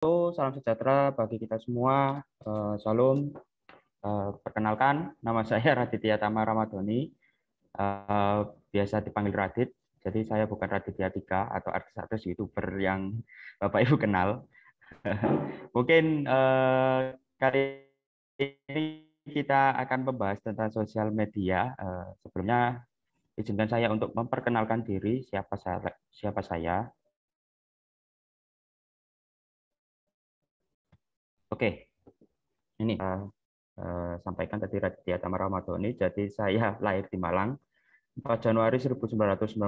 Halo, salam sejahtera bagi kita semua. Salam. Perkenalkan, nama saya Raditya Tama Ramadhani. Biasa dipanggil Radit. Jadi saya bukan Raditya Dika atau artis-artis YouTuber yang Bapak Ibu kenal. Mungkin kali ini kita akan membahas tentang sosial media. Sebelumnya, izinkan saya untuk memperkenalkan diri, siapa saya. Oke, ini sampaikan tadi Raditya Tama Ramadhani. Jadi saya lahir di Malang 4 Januari 1998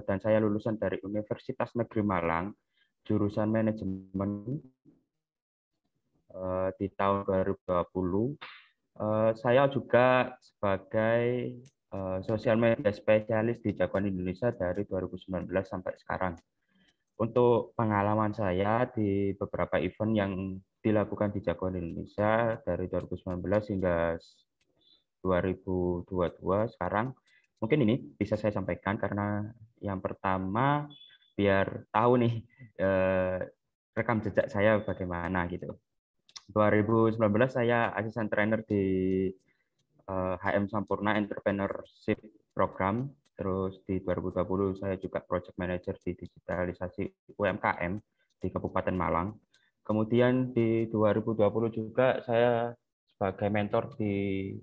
dan saya lulusan dari Universitas Negeri Malang jurusan manajemen di tahun 2020. Saya juga sebagai sosial media spesialis di Jagoan Indonesia dari 2019 sampai sekarang. Untuk pengalaman saya di beberapa event yang dilakukan di Jagoan Indonesia dari 2019 hingga 2022 sekarang, mungkin ini bisa saya sampaikan karena yang pertama biar tahu nih rekam jejak saya bagaimana gitu. 2019 saya asisten trainer di HM Sampurna Entrepreneurship Program. Terus di 2020 saya juga project manager di digitalisasi UMKM di Kabupaten Malang. Kemudian di 2020 juga saya sebagai mentor di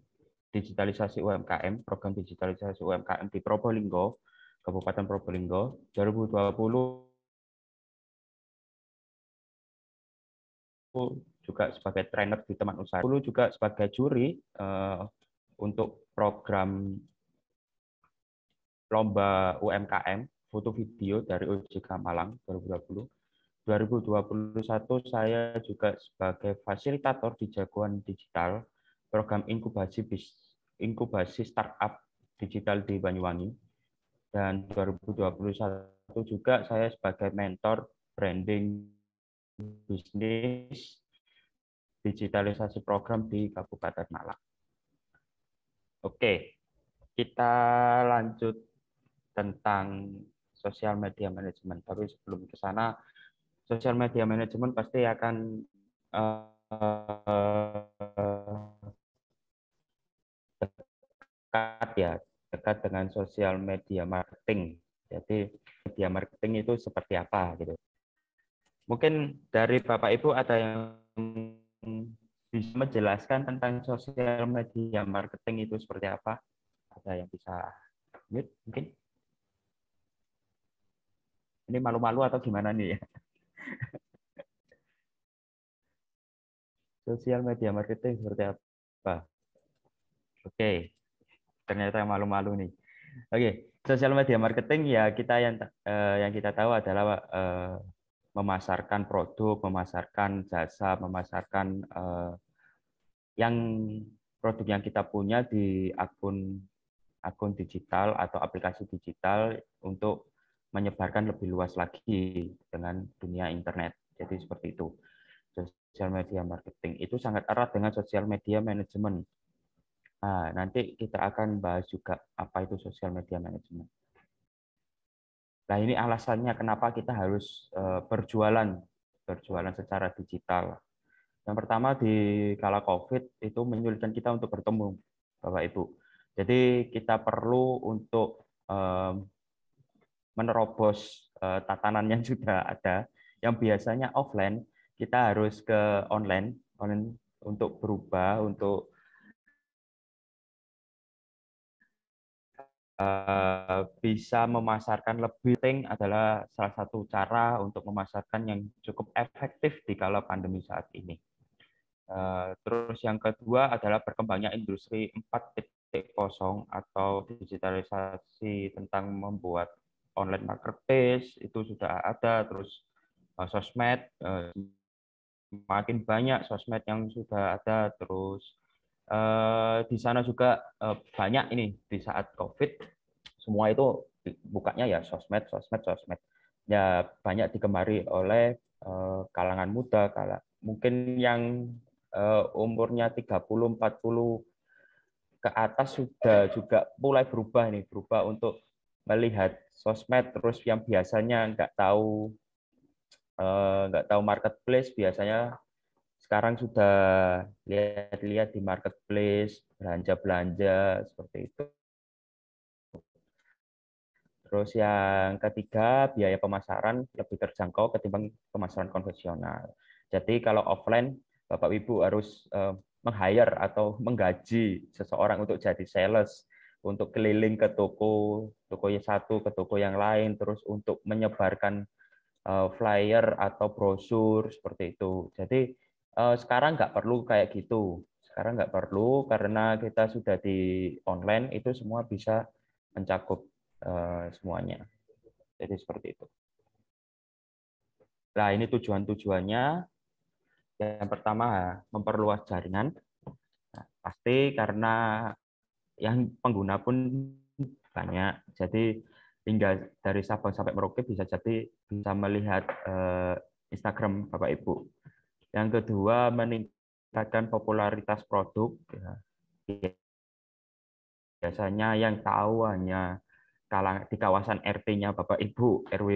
digitalisasi UMKM, program digitalisasi UMKM di Probolinggo, Kabupaten Probolinggo. 2020 juga sebagai trainer di teman usaha. 2020 juga sebagai juri untuk program lomba UMKM foto video dari OJK Malang 2020. 2021 saya juga sebagai fasilitator di Jagoan Digital program inkubasi startup digital di Banyuwangi. Dan 2021 juga saya sebagai mentor branding bisnis digitalisasi program di Kabupaten Malang. Oke, kita lanjut tentang sosial media manajemen. Tapi sebelum ke sana, sosial media manajemen pasti akan dekat ya, dekat dengan sosial media marketing. Jadi media marketing itu seperti apa gitu. Mungkin dari Bapak Ibu ada yang bisa menjelaskan tentang sosial media marketing itu seperti apa? Ada yang bisa mute mungkin? Ini malu-malu atau gimana nih ya? Sosial media marketing seperti apa? Oke, ternyata malu-malu nih. Oke, sosial media marketing ya yang kita tahu adalah memasarkan produk, memasarkan jasa, memasarkan yang produk yang kita punya di akun digital atau aplikasi digital untuk menyebarkan lebih luas lagi dengan dunia internet. Jadi seperti itu. Sosial media marketing itu sangat erat dengan sosial media manajemen. Nah, nanti kita akan bahas juga apa itu sosial media manajemen. Nah, ini alasannya kenapa kita harus berjualan secara digital. Yang pertama di kala COVID itu menyulitkan kita untuk bertemu, Bapak Ibu. Jadi kita perlu untuk menerobos tatanan yang sudah ada, yang biasanya offline, kita harus ke online untuk berubah, untuk bisa memasarkan lebih penting adalah salah satu cara untuk memasarkan yang cukup efektif di kala pandemi saat ini. Terus yang kedua adalah berkembangnya industri 4.0 atau digitalisasi tentang membuat online marketplace itu sudah ada, terus sosmed makin banyak sosmed yang sudah ada, terus di sana juga banyak ini di saat COVID semua itu bukanya ya sosmed, sosmed, sosmed. Ya banyak digemari oleh kalangan muda, mungkin yang umurnya 30-40 ke atas sudah juga mulai berubah untuk melihat sosmed, terus yang biasanya nggak tahu nggak tahu marketplace, biasanya sekarang sudah lihat-lihat di marketplace, belanja-belanja seperti itu. Terus yang ketiga, biaya pemasaran lebih terjangkau ketimbang pemasaran konvensional. Jadi kalau offline, Bapak Ibu harus meng-hire atau menggaji seseorang untuk jadi sales, untuk keliling ke toko yang satu ke toko yang lain, terus untuk menyebarkan flyer atau brosur seperti itu. Jadi sekarang nggak perlu kayak gitu. Sekarang nggak perlu karena kita sudah di online, itu semua bisa mencakup semuanya. Jadi seperti itu. Nah, ini tujuan-tujuannya. Yang pertama, memperluas jaringan. Nah, pasti karena yang pengguna pun banyak. Jadi hingga dari Sabang sampai Merauke bisa jadi bisa melihat Instagram Bapak Ibu. Yang kedua, meningkatkan popularitas produk. Biasanya yang tahu hanya di kawasan RT-nya Bapak Ibu, RW,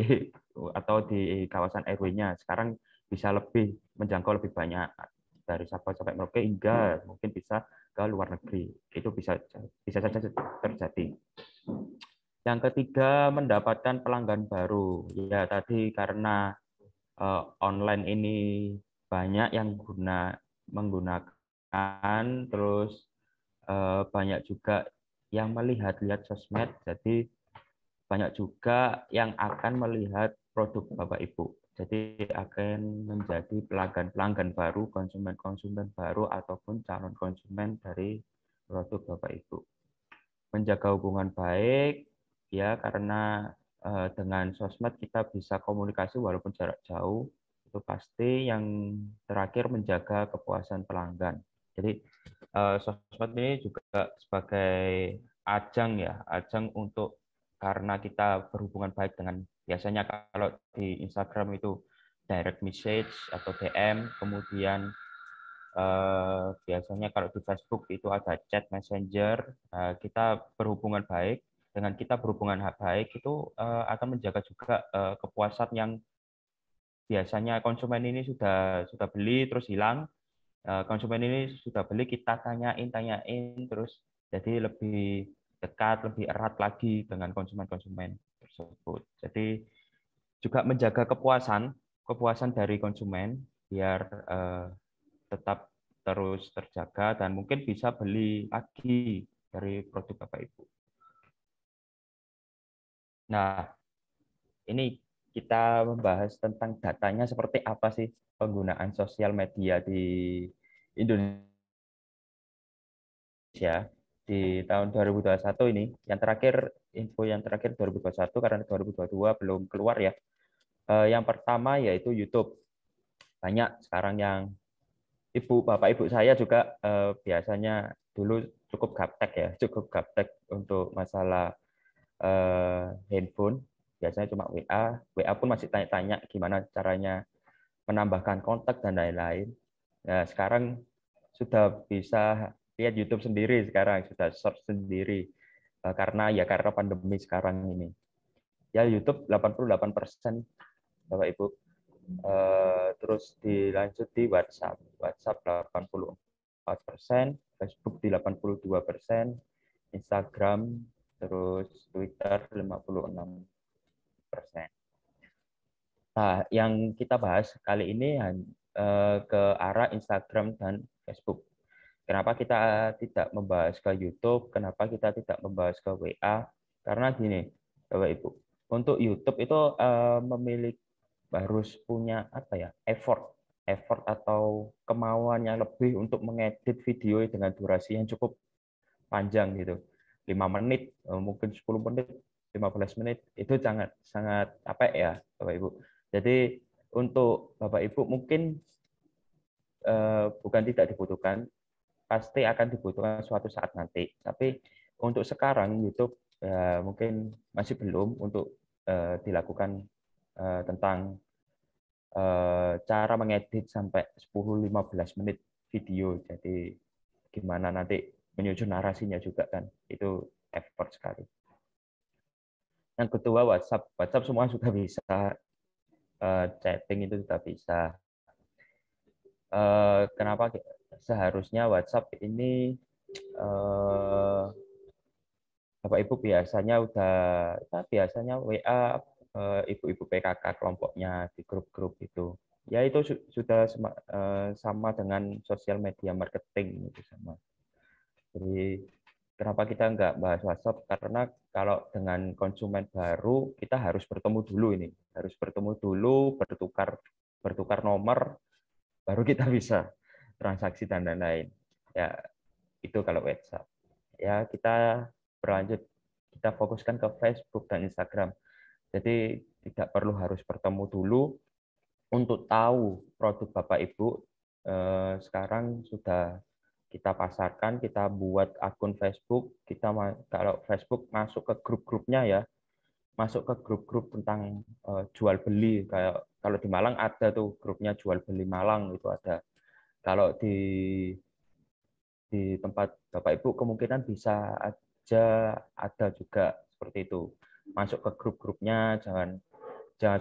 atau di kawasan RW-nya. Sekarang bisa lebih menjangkau lebih banyak, dari Sabang sampai Merauke hingga mungkin bisa ke luar negeri. Itu bisa saja terjadi. Yang ketiga, mendapatkan pelanggan baru. Ya, tadi karena online ini banyak yang menggunakan, terus banyak juga yang melihat-lihat sosmed, jadi banyak juga yang akan melihat produk Bapak Ibu. Jadi akan menjadi pelanggan-pelanggan baru, konsumen-konsumen baru, ataupun calon konsumen dari produk Bapak Ibu. Menjaga hubungan baik, ya, karena dengan sosmed kita bisa komunikasi walaupun jarak jauh. Itu pasti. Yang terakhir, menjaga kepuasan pelanggan. Jadi sosmed ini juga sebagai ajang untuk, karena kita berhubungan baik dengan, biasanya kalau di Instagram itu direct message atau DM, kemudian biasanya kalau di Facebook itu ada chat messenger. Kita berhubungan baik, dengan kita berhubungan baik itu akan menjaga juga kepuasan yang biasanya konsumen ini sudah beli terus hilang. Konsumen ini sudah beli, kita tanyain terus, jadi lebih dekat, lebih erat lagi dengan konsumen-konsumen tersebut. Jadi juga menjaga kepuasan dari konsumen biar tetap terus terjaga dan mungkin bisa beli lagi dari produk Bapak Ibu. Nah, ini kita membahas tentang datanya seperti apa sih penggunaan sosial media di Indonesia di tahun 2021 ini. Yang terakhir, info yang terakhir 2021, karena 2022 belum keluar ya. Yang pertama yaitu YouTube. Banyak sekarang yang Bapak Ibu saya juga biasanya dulu cukup gaptek untuk masalah handphone. Biasanya cuma WA. WA pun masih tanya-tanya gimana caranya menambahkan kontak dan lain-lain. Nah, sekarang sudah bisa lihat YouTube sendiri, sekarang sudah search sendiri. Karena pandemi sekarang ini. Ya, YouTube 88% Bapak Ibu. Terus dilanjut di WhatsApp 84%, Facebook di 82%, Instagram, terus Twitter 56%. Nah, yang kita bahas kali ini ke arah Instagram dan Facebook. Kenapa kita tidak membahas ke YouTube? Kenapa kita tidak membahas ke WA? Karena gini, Bapak Ibu, untuk YouTube itu memiliki, harus punya effort atau kemauan yang lebih untuk mengedit video dengan durasi yang cukup panjang gitu. 5 menit, mungkin 10 menit, 15 menit, itu sangat sangat Bapak Ibu. Jadi untuk Bapak Ibu mungkin bukan tidak dibutuhkan, pasti akan dibutuhkan suatu saat nanti. Tapi untuk sekarang YouTube mungkin masih belum untuk dilakukan tentang cara mengedit sampai 10-15 menit video. Jadi gimana nanti menyusun narasinya juga kan, itu effort sekali. Yang kedua, WhatsApp semua sudah bisa. chatting itu juga bisa. Kenapa seharusnya WhatsApp ini Bapak Ibu biasanya biasanya WA ibu-ibu PKK kelompoknya di grup-grup itu. Ya itu sudah sama dengan sosial media marketing itu sama. Jadi kenapa kita nggak bahas WhatsApp? Karena kalau dengan konsumen baru kita harus bertemu dulu ini, harus bertemu dulu, bertukar nomor, baru kita bisa transaksi dan lain-lain. Ya itu kalau WhatsApp. Ya kita berlanjut, kita fokuskan ke Facebook dan Instagram. Jadi tidak perlu harus bertemu dulu untuk tahu produk Bapak Ibu. Sekarang sudah kita pasarkan, kita buat akun Facebook, kalau Facebook masuk ke grup-grupnya ya, masuk ke grup-grup tentang jual beli, kayak kalau di Malang ada tuh grupnya jual beli Malang itu ada. Kalau di tempat Bapak Ibu kemungkinan bisa aja ada juga seperti itu. Masuk ke grup-grupnya, jangan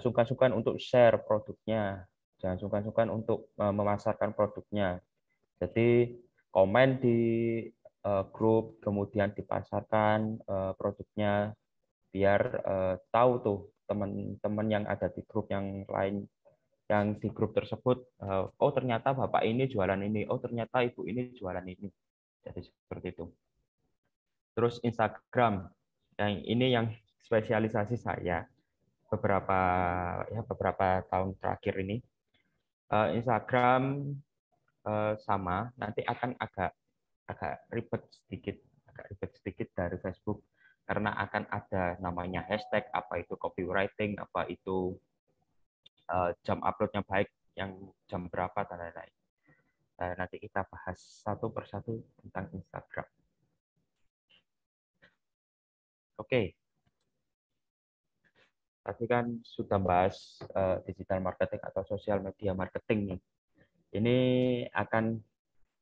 sungkan-sungkan untuk share produknya, jangan sungkan-sungkan untuk memasarkan produknya. Jadi komen di grup, kemudian dipasarkan produknya, biar tahu tuh teman-teman yang ada di grup yang lain, yang di grup tersebut, oh ternyata bapak ini jualan ini, oh ternyata ibu ini jualan ini. Jadi seperti itu. Terus Instagram, yang spesialisasi saya beberapa tahun terakhir ini. Instagram sama, nanti akan agak ribet sedikit dari Facebook karena akan ada namanya hashtag, apa itu copywriting, apa itu jam uploadnya baik, yang jam berapa dan lain-lain. Nanti kita bahas satu persatu tentang Instagram. Oke, tadi kan sudah bahas digital marketing atau sosial media marketing nih. Ini akan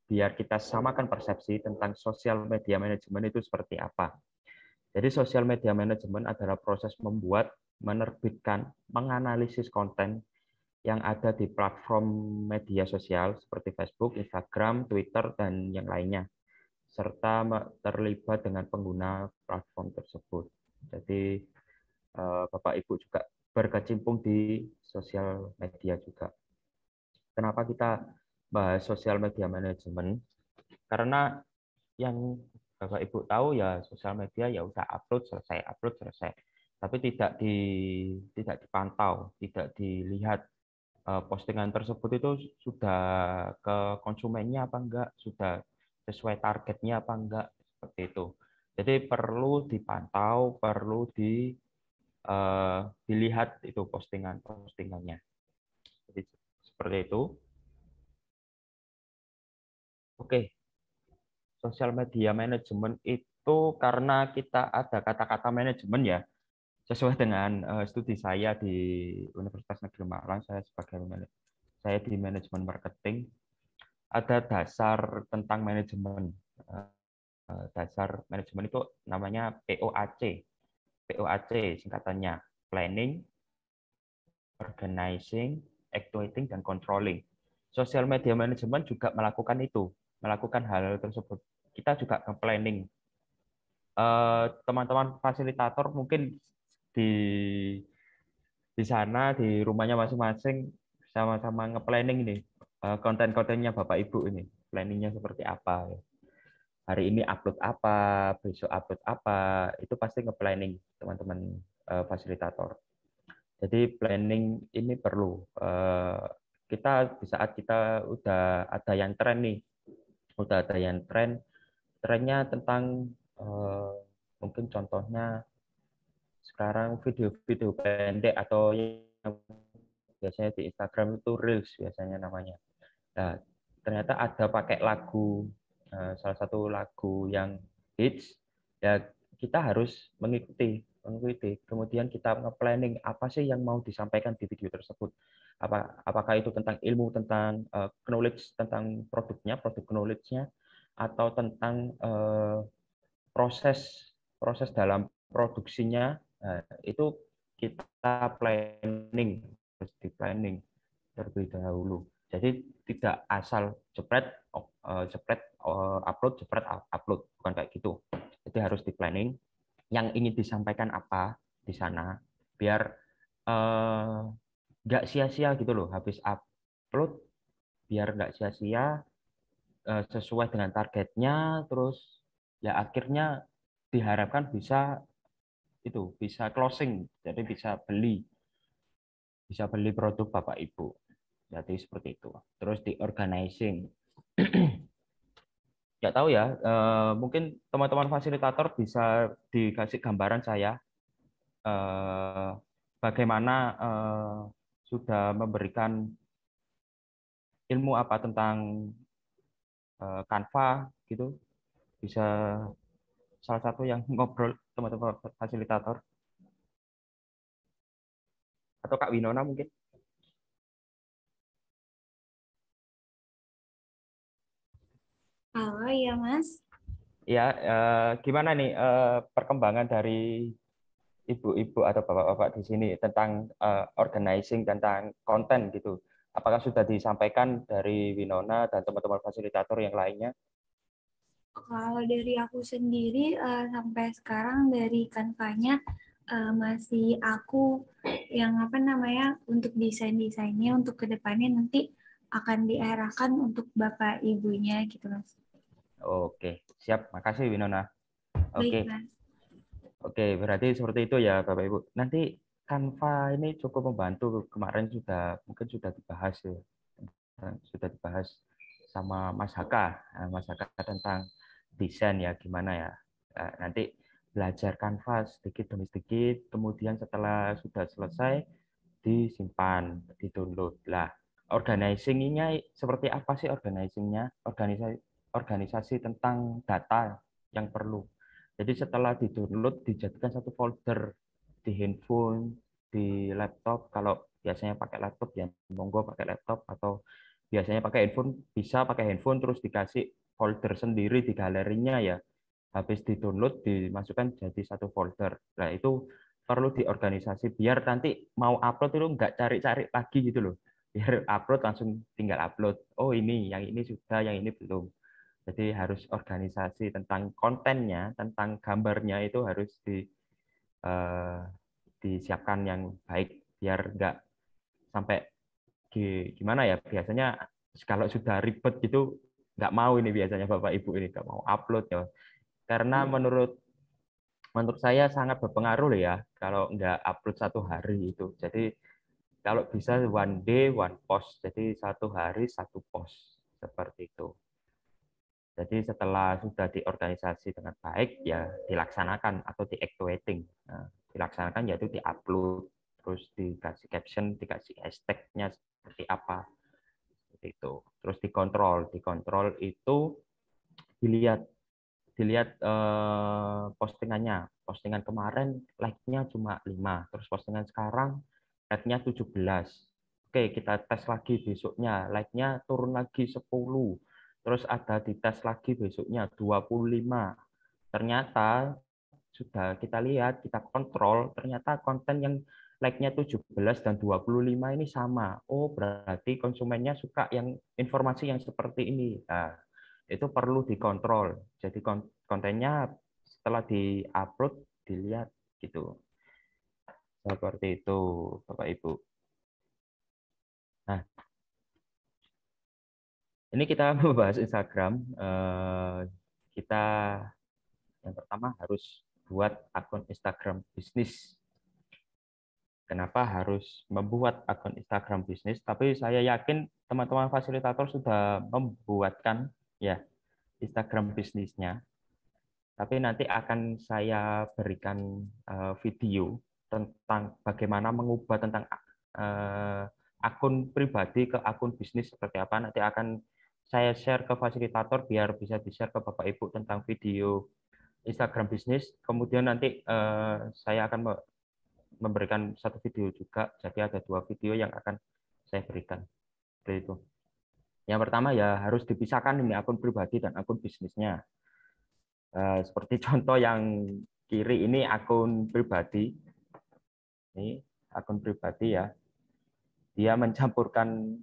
biar kita samakan persepsi tentang sosial media management itu seperti apa. Jadi sosial media management adalah proses membuat, menerbitkan, menganalisis konten yang ada di platform media sosial seperti Facebook, Instagram, Twitter, dan yang lainnya, serta terlibat dengan pengguna platform tersebut. Jadi Bapak Ibu juga berkecimpung di sosial media juga. Kenapa kita bahas sosial media management? Karena yang Bapak Ibu tahu ya, sosial media ya udah upload selesai. Tapi tidak dipantau, tidak dilihat postingan tersebut itu sudah ke konsumennya apa enggak, sudah sesuai targetnya apa enggak, seperti itu. Jadi perlu dipantau, perlu dilihat itu postingannya. Jadi seperti itu. Oke, sosial media manajemen itu karena kita ada kata-kata manajemen ya, sesuai dengan studi saya di Universitas Negeri Malang, saya di manajemen marketing, ada dasar tentang manajemen. Dasar manajemen itu namanya POAC. POAC singkatannya planning, organizing, actuating, dan controlling. Social media management juga melakukan itu, melakukan hal tersebut. Kita juga ke planning. Teman-teman fasilitator mungkin di di sana di rumahnya masing-masing sama-sama nge-planning ini konten-kontennya Bapak Ibu ini, planningnya seperti apa. Hari ini upload apa, besok upload apa, itu pasti nge-planning teman-teman fasilitator. Jadi planning ini perlu. Kita di saat kita udah ada yang tren nih, udah ada yang trennya tentang mungkin contohnya sekarang video-video pendek atau yang biasanya di Instagram itu Reels biasanya namanya. Nah, ternyata ada pakai lagu, salah satu lagu yang hits, ya kita harus mengikuti. Kemudian kita nge-planning apa sih yang mau disampaikan di video tersebut. Apakah itu tentang ilmu, tentang knowledge, tentang produk knowledge-nya, atau tentang proses proses dalam produksinya. Nah, itu kita planning di planning terlebih dahulu. Jadi tidak asal jepret upload, jepret upload, bukan kayak gitu. Jadi harus di planning yang ingin disampaikan apa di sana, biar nggak sia-sia gitu loh habis upload, biar nggak sia-sia, sesuai dengan targetnya, terus ya akhirnya diharapkan bisa closing, jadi bisa beli produk Bapak Ibu. Jadi seperti itu. Terus di organizing. Nggak tahu ya, mungkin teman-teman fasilitator bisa dikasih gambaran saya bagaimana sudah memberikan ilmu apa tentang Canva gitu. Bisa salah satu yang ngobrol teman-teman fasilitator atau Kak Winona mungkin. Halo, ya Mas. Ya, gimana nih perkembangan dari ibu-ibu atau bapak-bapak di sini tentang organizing, tentang konten gitu. Apakah sudah disampaikan dari Winona dan teman-teman fasilitator yang lainnya? Kalau dari aku sendiri sampai sekarang dari Canva-nya masih aku yang apa namanya untuk desainnya untuk kedepannya nanti akan diarahkan untuk bapak ibunya gitu Mas. Oke, siap. Makasih Winona. Oke, Baik Mas. oke. Berarti seperti itu ya Bapak Ibu. Nanti Canva ini cukup membantu. Kemarin mungkin sudah dibahas ya. Sudah dibahas sama Mas Haka, Mas Haka tentang desain ya gimana ya. Nanti belajar kanvas sedikit demi sedikit, kemudian setelah sudah selesai disimpan, di-download. Lah, organizing-nya seperti apa sih organizing-nya? Organisasi tentang data yang perlu. Jadi setelah di-download dijadikan satu folder di handphone, di laptop. Kalau biasanya pakai laptop ya monggo pakai laptop, atau biasanya pakai handphone bisa pakai handphone terus dikasih folder sendiri di galerinya ya. Habis di-download dimasukkan jadi satu folder. Nah, itu perlu diorganisasi biar nanti mau upload itu nggak cari-cari lagi gitu loh. Biar upload langsung tinggal upload. Oh ini, yang ini sudah, yang ini belum. Jadi harus organisasi tentang kontennya, tentang gambarnya itu harus eh, disiapkan yang baik biar nggak sampai gimana ya. Biasanya kalau sudah ribet gitu nggak mau ini biasanya Bapak Ibu ini nggak mau upload ya. Karena menurut saya sangat berpengaruh loh ya kalau nggak upload satu hari itu. Jadi kalau bisa one day one post, jadi satu hari satu post seperti itu. Jadi setelah sudah diorganisasi dengan baik ya dilaksanakan atau di-activating. Nah, dilaksanakan yaitu di-upload, terus dikasih caption, dikasih hashtag-nya seperti apa. Seperti itu. Terus dikontrol. Dikontrol itu dilihat dilihat postingannya. Postingan kemarin like-nya cuma 5, terus postingan sekarang like-nya 17. Oke, kita tes lagi besoknya, like-nya turun lagi 10. Terus ada dites lagi besoknya 25. Ternyata sudah kita lihat, kita kontrol, ternyata konten yang like-nya 17 dan 25 ini sama. Oh, berarti konsumennya suka yang informasi yang seperti ini. Nah, itu perlu dikontrol. Jadi kontennya setelah di-upload dilihat gitu. Seperti itu, Bapak Ibu. Nah, ini kita membahas Instagram. Kita yang pertama harus buat akun Instagram bisnis. Kenapa harus membuat akun Instagram bisnis? Tapi saya yakin teman-teman fasilitator sudah membuatkan ya Instagram bisnisnya. Tapi nanti akan saya berikan video tentang bagaimana mengubah tentang akun pribadi ke akun bisnis seperti apa. Nanti akan saya share ke fasilitator biar bisa di-share ke Bapak Ibu tentang video Instagram bisnis. Kemudian nanti saya akan memberikan satu video juga. Jadi ada 2 video yang akan saya berikan. Seperti itu. Yang pertama ya harus dipisahkan ini akun pribadi dan akun bisnisnya. Seperti contoh yang kiri ini akun pribadi. Ini akun pribadi ya. dia mencampurkan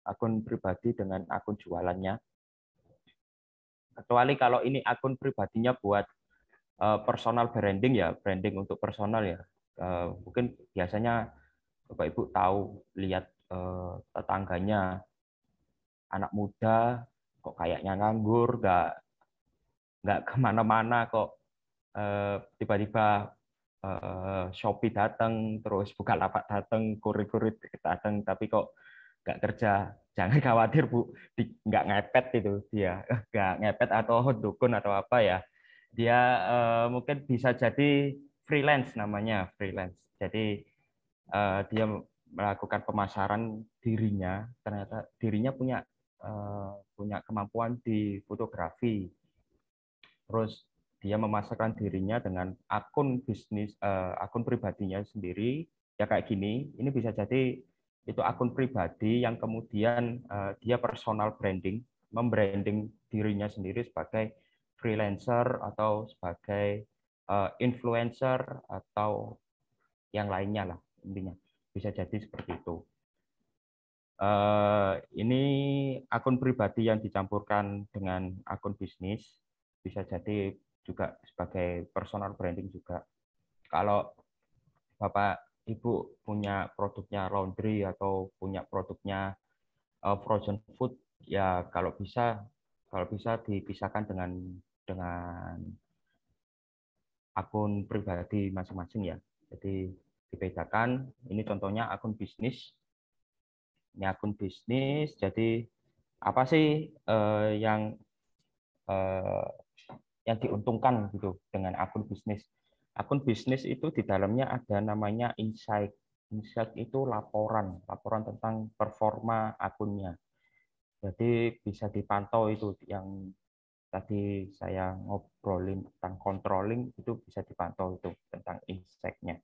akun pribadi dengan akun jualannya. Kecuali kalau ini akun pribadinya buat personal branding ya, branding untuk personal ya. Mungkin biasanya Bapak Ibu tahu lihat tetangganya anak muda kok kayaknya nganggur, nggak kemana-mana kok, tiba-tiba Shopee datang, terus Bukalapak datang, kurir-kurir datang, tapi kok nggak kerja. Jangan khawatir Bu, nggak ngepet itu dia, nggak ngepet atau dukun atau apa ya. Dia mungkin bisa jadi freelance, namanya freelance. Jadi dia melakukan pemasaran dirinya, ternyata dirinya punya kemampuan di fotografi. Terus dia memasarkan dirinya dengan akun bisnis, akun pribadinya sendiri, ya kayak gini. Ini bisa jadi itu akun pribadi yang kemudian dia personal branding, membranding dirinya sendiri sebagai freelancer atau sebagai influencer atau yang lainnya lah, intinya bisa jadi seperti itu. Ini akun pribadi yang dicampurkan dengan akun bisnis, bisa jadi juga sebagai personal branding juga. Kalau Bapak Ibu punya produknya laundry atau punya produknya frozen food, ya kalau bisa dipisahkan dengan akun pribadi masing-masing ya. Jadi dibedakan. Ini contohnya akun bisnis. Ini akun bisnis. Jadi apa sih eh, yang diuntungkan gitu dengan akun bisnis? Akun bisnis itu di dalamnya ada namanya insight. Insight itu laporan tentang performa akunnya. Jadi bisa dipantau itu yang tadi saya ngobrolin tentang controlling, itu bisa dipantau itu tentang insight-nya.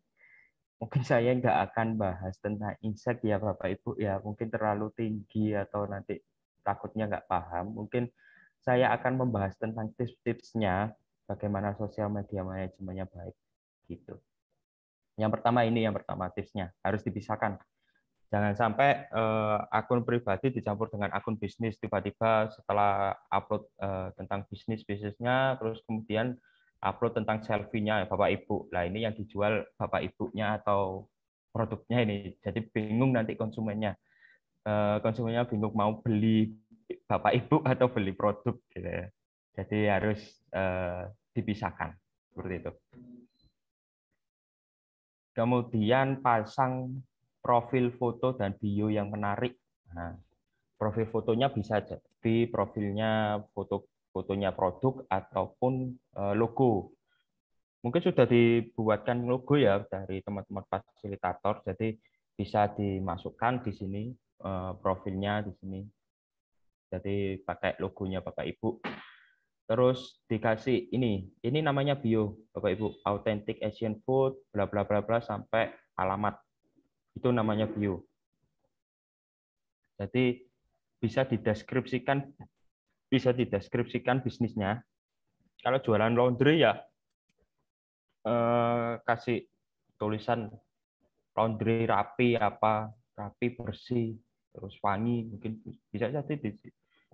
Mungkin saya nggak akan bahas tentang insight ya Bapak Ibu ya, mungkin terlalu tinggi atau nanti takutnya nggak paham. Mungkin saya akan membahas tentang tips-tipsnya bagaimana sosial media manajemennya baik gitu. Yang pertama tipsnya harus dipisahkan. Jangan sampai akun pribadi dicampur dengan akun bisnis, tiba-tiba setelah upload tentang bisnisnya, terus kemudian upload tentang selfie-nya Bapak Ibu. Nah, ini yang dijual Bapak Ibunya atau produknya ini. Jadi bingung nanti konsumennya. Konsumennya bingung mau beli Bapak Ibu atau beli produk gitu ya. Jadi harus dipisahkan seperti itu. Kemudian pasang profil foto dan bio yang menarik. Nah, profil fotonya bisa jadi profilnya fotonya produk ataupun logo. Mungkin sudah dibuatkan logo ya dari teman-teman fasilitator, jadi bisa dimasukkan di sini profilnya di sini. Jadi pakai logonya Bapak Ibu. Terus dikasih ini namanya bio Bapak Ibu, authentic Asian food, bla bla bla bla sampai alamat. Itu namanya bio. Jadi bisa dideskripsikan bisnisnya. Kalau jualan laundry ya kasih tulisan laundry rapi rapi bersih terus wangi, mungkin bisa jadi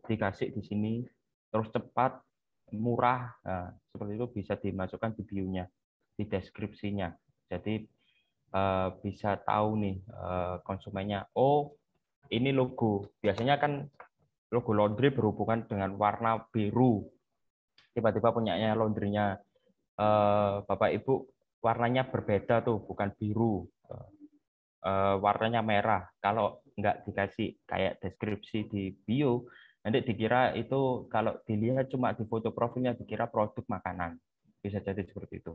dikasih di sini, terus cepat murah. Nah, seperti itu bisa dimasukkan di bio-nya, di deskripsinya. Jadi bisa tahu nih konsumennya, oh ini logo. Biasanya kan logo laundry berhubungan dengan warna biru. Tiba-tiba punyanya laundrynya Bapak Ibu warnanya berbeda tuh, bukan biru, warnanya merah. Kalau nggak dikasih kayak deskripsi di bio, nanti dikira itu, kalau dilihat cuma di foto profilnya dikira produk makanan. Bisa jadi seperti itu.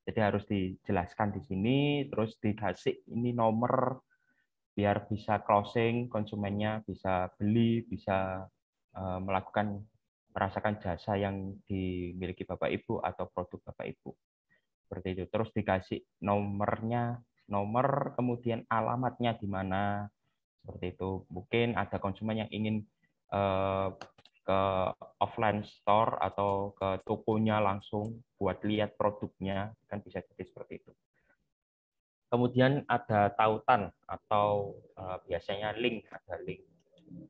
Jadi harus dijelaskan di sini, terus dikasih ini nomor biar bisa closing, konsumennya bisa beli, bisa merasakan jasa yang dimiliki Bapak Ibu atau produk Bapak Ibu. Seperti itu. Terus dikasih nomor, kemudian alamatnya di mana. Seperti itu. Mungkin ada konsumen yang ingin ke offline store atau ke tokonya langsung buat lihat produknya, kan bisa jadi seperti itu. Kemudian ada tautan atau biasanya link, ada link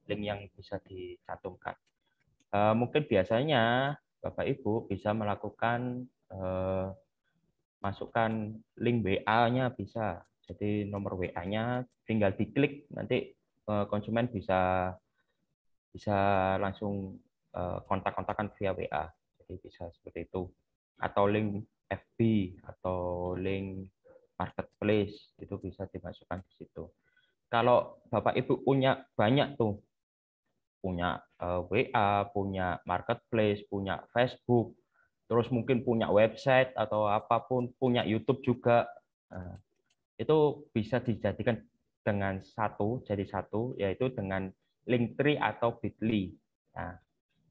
yang bisa dicantumkan. Mungkin biasanya Bapak Ibu bisa melakukan masukkan link WA-nya bisa. Jadi nomor WA-nya tinggal diklik, nanti konsumen bisa langsung kontak-kontakan via WA. Jadi bisa seperti itu. Atau link FB atau link marketplace itu bisa dimasukkan di situ. Kalau Bapak Ibu punya banyak tuh, punya WA, punya marketplace, punya Facebook, terus mungkin punya website atau apapun, punya YouTube juga, nah, itu bisa dijadikan dengan jadi satu, yaitu dengan Linktree atau Bitly. Nah,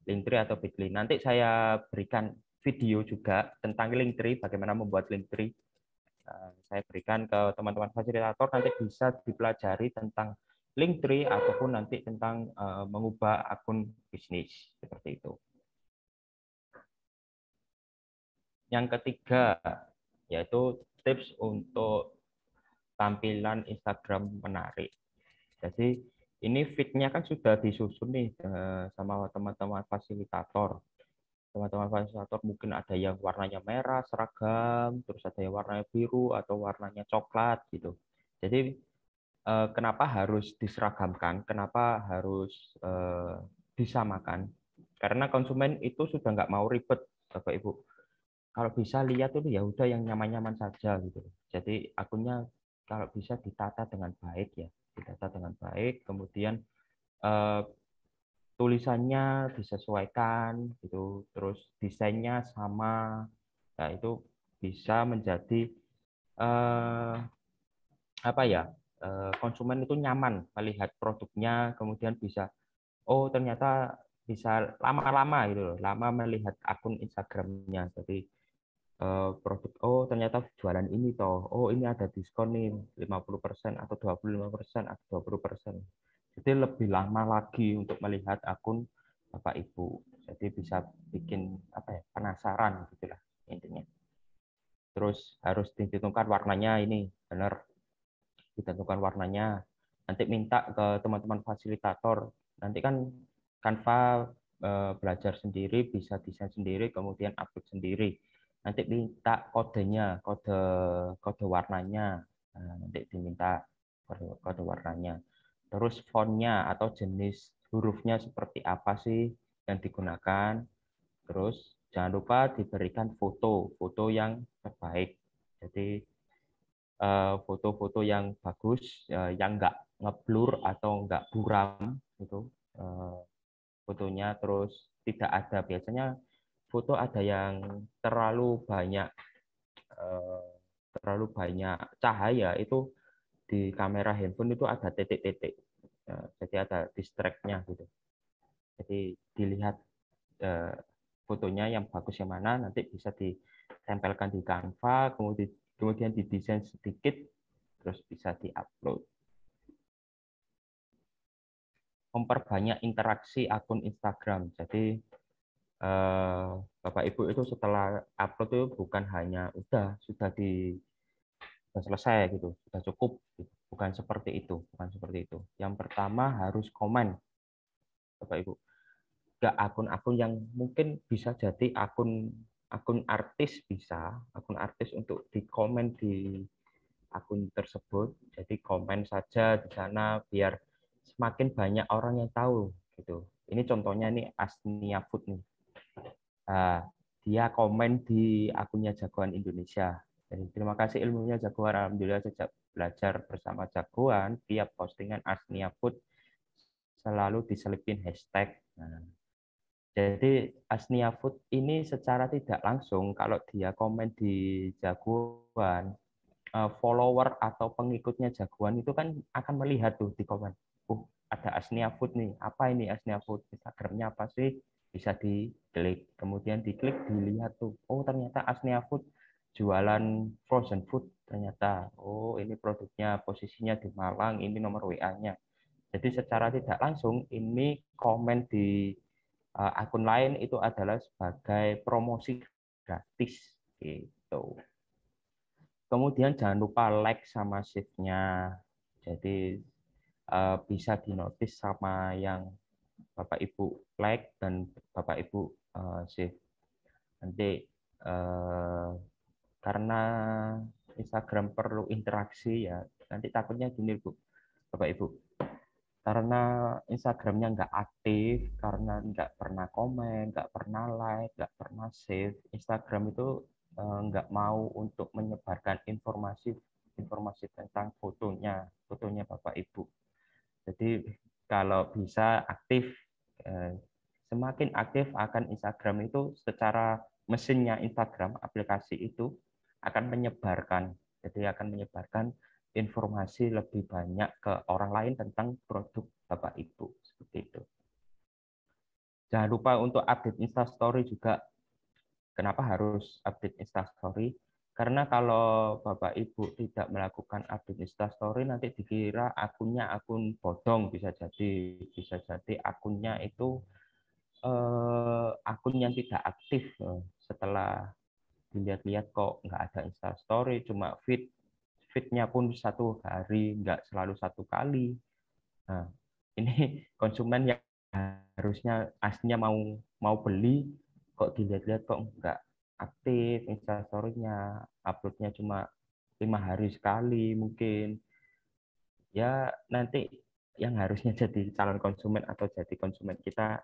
Linktree atau Bitly. Nanti saya berikan video juga tentang Linktree, bagaimana membuat Linktree. Saya berikan ke teman-teman fasilitator, nanti bisa dipelajari tentang Linktree ataupun nanti tentang mengubah akun bisnis seperti itu. Yang ketiga yaitu tips untuk tampilan Instagram menarik. Jadi ini feed-nya kan sudah disusun nih sama teman-teman fasilitator. Teman-teman fasilitator mungkin ada yang warnanya merah seragam, terus ada yang warnanya biru atau warnanya coklat gitu. Jadi kenapa harus diseragamkan? Kenapa harus disamakan? Karena konsumen itu sudah nggak mau ribet, Bapak Ibu. Kalau bisa lihat tuh ya udah yang nyaman-nyaman saja gitu. Jadi akunnya kalau bisa ditata dengan baik ya, ditata dengan baik. Kemudian tulisannya disesuaikan gitu, terus desainnya sama. Nah, itu bisa menjadi apa ya, konsumen itu nyaman melihat produknya, kemudian bisa ternyata bisa lama-lama gitu loh, lama melihat akun Instagramnya. Jadi produk ternyata jualan ini toh, ini ada diskon nih 50% atau 25% atau 20%. Jadi lebih lama lagi untuk melihat akun Bapak Ibu. Jadi bisa bikin apa ya, penasaran gitulah intinya. Terus harus ditentukan warnanya, ini benar ditentukan warnanya. Nanti minta ke teman-teman fasilitator. Nanti kan Canva belajar sendiri, bisa desain sendiri, kemudian upload sendiri. Nanti minta kodenya, kode warnanya. Nah, nanti diminta kode warnanya. Terus fontnya atau jenis hurufnya seperti apa sih yang digunakan. Terus jangan lupa diberikan foto yang terbaik. Jadi foto-foto yang bagus, yang nggak ngeblur atau nggak buram gitu fotonya. Terus tidak ada, biasanya foto ada yang terlalu banyak cahaya, itu di kamera handphone itu ada titik-titik, jadi ada distract-nya gitu. Jadi dilihat fotonya yang bagus yang mana, nanti bisa ditempelkan di Canva, kemudian didesain sedikit, terus bisa diupload. Memperbanyak interaksi akun Instagram. Jadi Bapak Ibu itu setelah upload itu bukan hanya sudah selesai gitu, sudah cukup. Bukan seperti itu, Yang pertama harus komen, Bapak Ibu. Ke akun-akun yang mungkin bisa jadi akun artis, bisa akun artis untuk dikomen di akun tersebut. Jadi komen saja di sana biar semakin banyak orang yang tahu gitu. Ini contohnya nih Asnia Food nih. Dia komen di akunnya Jagoan Indonesia. Jadi, terima kasih ilmunya Jagoan. Alhamdulillah sejak belajar bersama Jagoan, tiap postingan Asnia Food selalu diselipin hashtag. Nah, jadi Asnia Food ini secara tidak langsung kalau dia komen di Jagoan, follower atau pengikutnya Jagoan itu kan akan melihat tuh di komen. Ada Asnia Food nih. Apa ini Asnia Food? Instagramnya apa sih? Bisa diklik. Kemudian diklik, dilihat tuh. Ternyata Asnia Food jualan frozen food ternyata. Ini produknya, posisinya di Malang, ini nomor WA-nya. Jadi secara tidak langsung ini komen di akun lain itu adalah sebagai promosi gratis gitu. Kemudian jangan lupa like sama save-nya. Jadi bisa dinotis sama yang Bapak Ibu like dan Bapak Ibu save. Nanti karena Instagram perlu interaksi ya, nanti takutnya gini Bu, Bapak Ibu. Karena Instagramnya nggak aktif, karena nggak pernah komen, nggak pernah like, nggak pernah save, Instagram itu nggak mau untuk menyebarkan informasi tentang fotonya Bapak Ibu. Jadi kalau bisa aktif, semakin aktif akan Instagram itu secara mesinnya Instagram, aplikasi itu akan menyebarkan. Jadi akan menyebarkan informasi lebih banyak ke orang lain tentang produk Bapak Ibu. Seperti itu. Jangan lupa untuk update Instastory juga. Kenapa harus update Instastory? Karena kalau Bapak Ibu tidak melakukan update Instastory nanti dikira akunnya akun bodong, bisa jadi akunnya itu akun yang tidak aktif. Setelah dilihat-lihat kok nggak ada Instastory, cuma feednya pun satu hari, nggak selalu satu kali. Nah, ini konsumen yang harusnya aslinya mau beli, kok dilihat-lihat kok nggak aktif Instastory-nya, upload-nya cuma 5 hari sekali mungkin. Ya nanti yang harusnya jadi calon konsumen atau jadi konsumen kita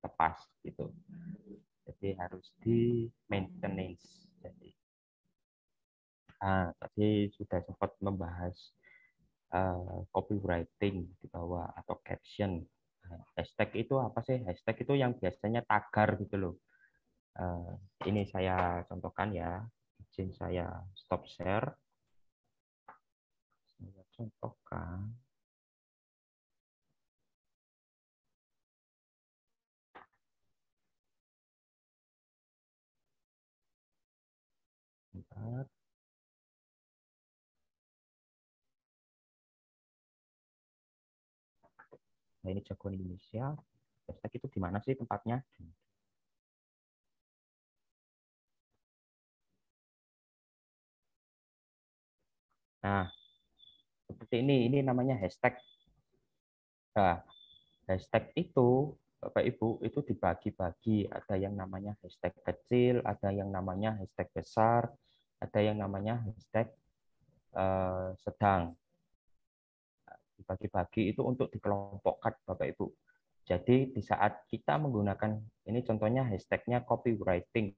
lepas gitu. Jadi harus di maintenance. Jadi tadi sudah sempat membahas copywriting di bawah atau caption. Hashtag itu apa sih? Hashtag itu yang biasanya tagar gitu loh. Ini saya contohkan ya. Izin saya stop share. Saya contohkan. Bentar. Nah, ini jagoan Indonesia. Hashtag itu di mana sih tempatnya? Nah, seperti ini namanya hashtag. Nah, hashtag itu, Bapak Ibu, itu dibagi-bagi. Ada yang namanya hashtag kecil, ada yang namanya hashtag besar, ada yang namanya hashtag sedang. Dibagi-bagi itu untuk dikelompokkan, Bapak Ibu. Jadi di saat kita menggunakan, ini contohnya hashtagnya copywriting.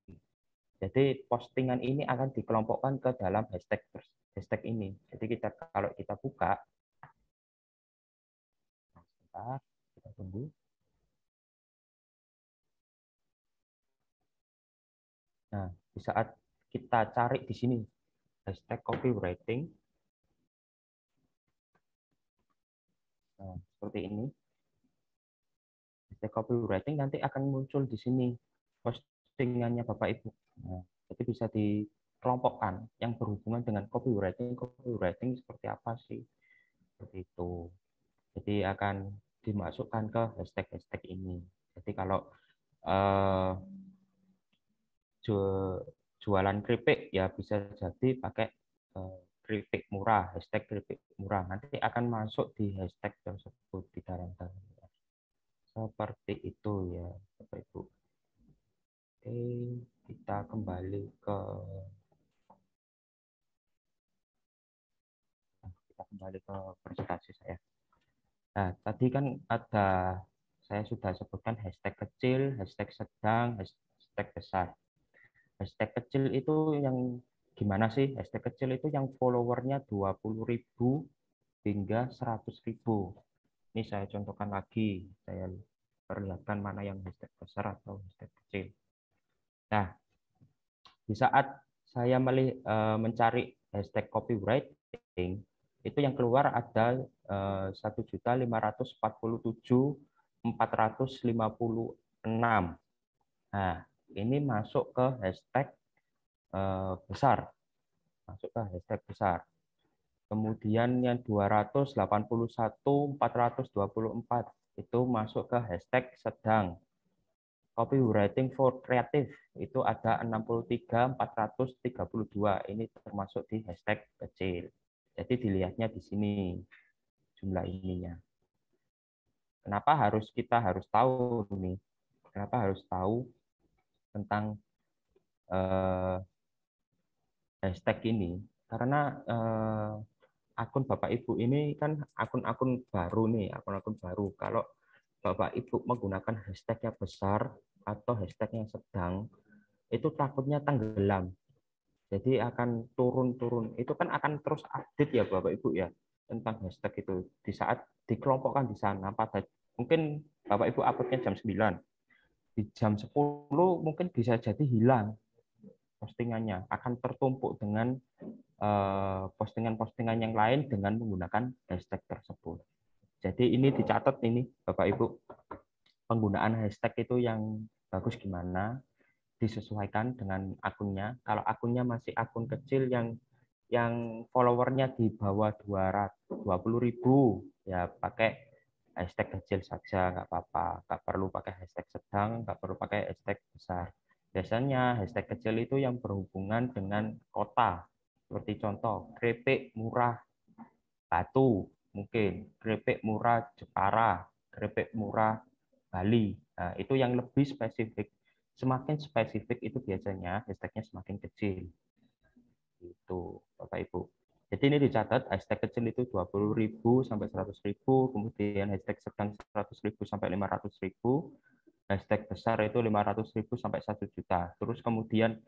Jadi postingan ini akan dikelompokkan ke dalam hashtag ini. Jadi kalau kita buka, sebentar, kita tunggu. Nah, di saat kita cari di sini hashtag copywriting, nah, seperti ini. Hashtag copywriting nanti akan muncul di sini postingannya Bapak Ibu. Nah, jadi bisa dikelompokkan yang berhubungan dengan copywriting. Copywriting seperti apa sih? Seperti itu. Jadi akan dimasukkan ke hashtag-hashtag ini. Jadi kalau eh, jualan keripik ya bisa jadi pakai keripik murah, hashtag keripik murah. Nanti akan masuk di hashtag tersebut di dalam-dalamnya. Seperti itu ya, Bapak Ibu. Oke, kita kembali ke presentasi saya. Nah, tadi kan saya sudah sebutkan hashtag kecil, hashtag sedang, hashtag besar. Hashtag kecil itu yang gimana sih? Hashtag kecil itu yang followernya 20.000 hingga 100.000. Ini saya contohkan lagi, saya perlihatkan mana yang hashtag besar atau hashtag kecil. Nah, di saat saya mencari hashtag copywriting, itu yang keluar ada 1.547.456. Nah, ini masuk ke hashtag besar. Masuk ke hashtag besar. Kemudian yang 281.424 itu masuk ke hashtag sedang. copywriting for creative itu ada 63.432. Ini termasuk di hashtag kecil. Jadi dilihatnya di sini jumlah ininya. Kenapa kita harus tahu nih? Kenapa harus tahu tentang hashtag ini? Karena akun Bapak Ibu ini kan akun-akun baru nih, akun-akun baru. Kalau Bapak Ibu menggunakan hashtag yang besar atau hashtag yang sedang, itu takutnya tenggelam. Jadi akan turun-turun. Itu kan akan terus update ya Bapak Ibu ya tentang hashtag itu. Di saat dikelompokkan di sana, pada mungkin Bapak Ibu uploadnya jam 9. Di jam 10 mungkin bisa jadi hilang postingannya. Akan tertumpuk dengan postingan-postingan yang lain dengan menggunakan hashtag tersebut. Jadi ini dicatat ini Bapak Ibu. Penggunaan hashtag itu yang bagus gimana? Disesuaikan dengan akunnya. Kalau akunnya masih akun kecil yang followernya di bawah 220.000, ya pakai hashtag kecil saja, nggak apa-apa. Nggak perlu pakai hashtag sedang, nggak perlu pakai hashtag besar. Biasanya hashtag kecil itu yang berhubungan dengan kota. Seperti contoh, keripik murah Batu, mungkin keripik murah Jepara, keripik murah Bali. Nah, itu yang lebih spesifik. Semakin spesifik itu biasanya hashtagnya semakin kecil. Itu, Bapak Ibu. Jadi ini dicatat hashtag kecil itu 20.000 sampai 100.000, kemudian hashtag sedang 100.000 sampai 500.000, hashtag besar itu 500.000 sampai 1 juta. Terus kemudian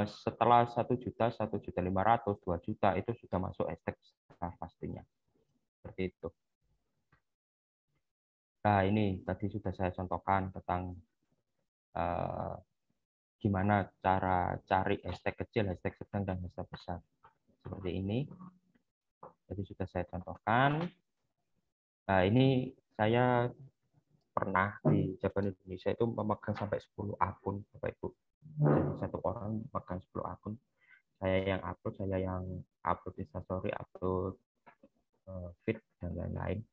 setelah 1 juta, 1.500.000, 2 juta itu sudah masuk hashtag besar pastinya. Seperti itu. Nah, ini tadi sudah saya contohkan tentang gimana cara cari hashtag kecil, hashtag sedang, dan hashtag besar. Seperti ini. Tadi sudah saya contohkan. Nah, ini saya pernah di Japan Indonesia itu memegang sampai 10 akun, Bapak Ibu. Jadi satu orang memegang 10 akun. Saya yang upload Instastory, upload feed, dan lain-lain.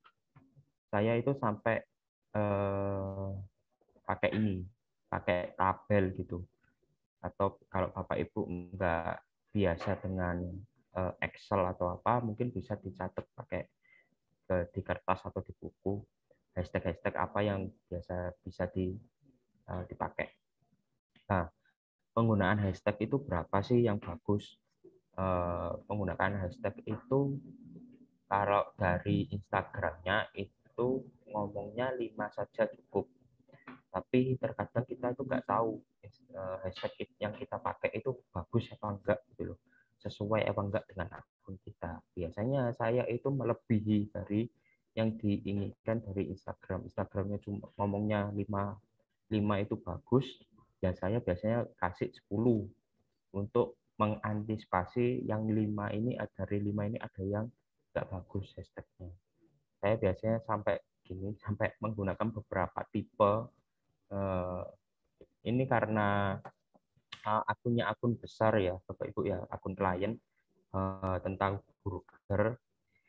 Saya itu sampai pakai tabel gitu. Atau kalau Bapak Ibu enggak biasa dengan Excel atau apa, mungkin bisa dicatat pakai di kertas atau di buku hashtag-hashtag apa yang biasa bisa dipakai. Nah, penggunaan hashtag itu berapa sih yang bagus? Penggunaan hashtag itu kalau dari Instagramnya itu ngomongnya 5 saja cukup. Tapi terkadang kita itu nggak tahu hashtag yang kita pakai itu bagus apa enggak gitu loh, sesuai apa enggak dengan akun kita. Biasanya saya itu melebihi dari yang diinginkan dari Instagram. Instagramnya cuma ngomongnya 5 itu bagus, ya saya biasanya kasih 10 untuk mengantisipasi yang 5 ini, dari 5 ini ada yang nggak bagus hashtagnya. Saya biasanya sampai menggunakan beberapa tipe. Ini karena akunnya akun besar ya Bapak Ibu ya, akun klien tentang burger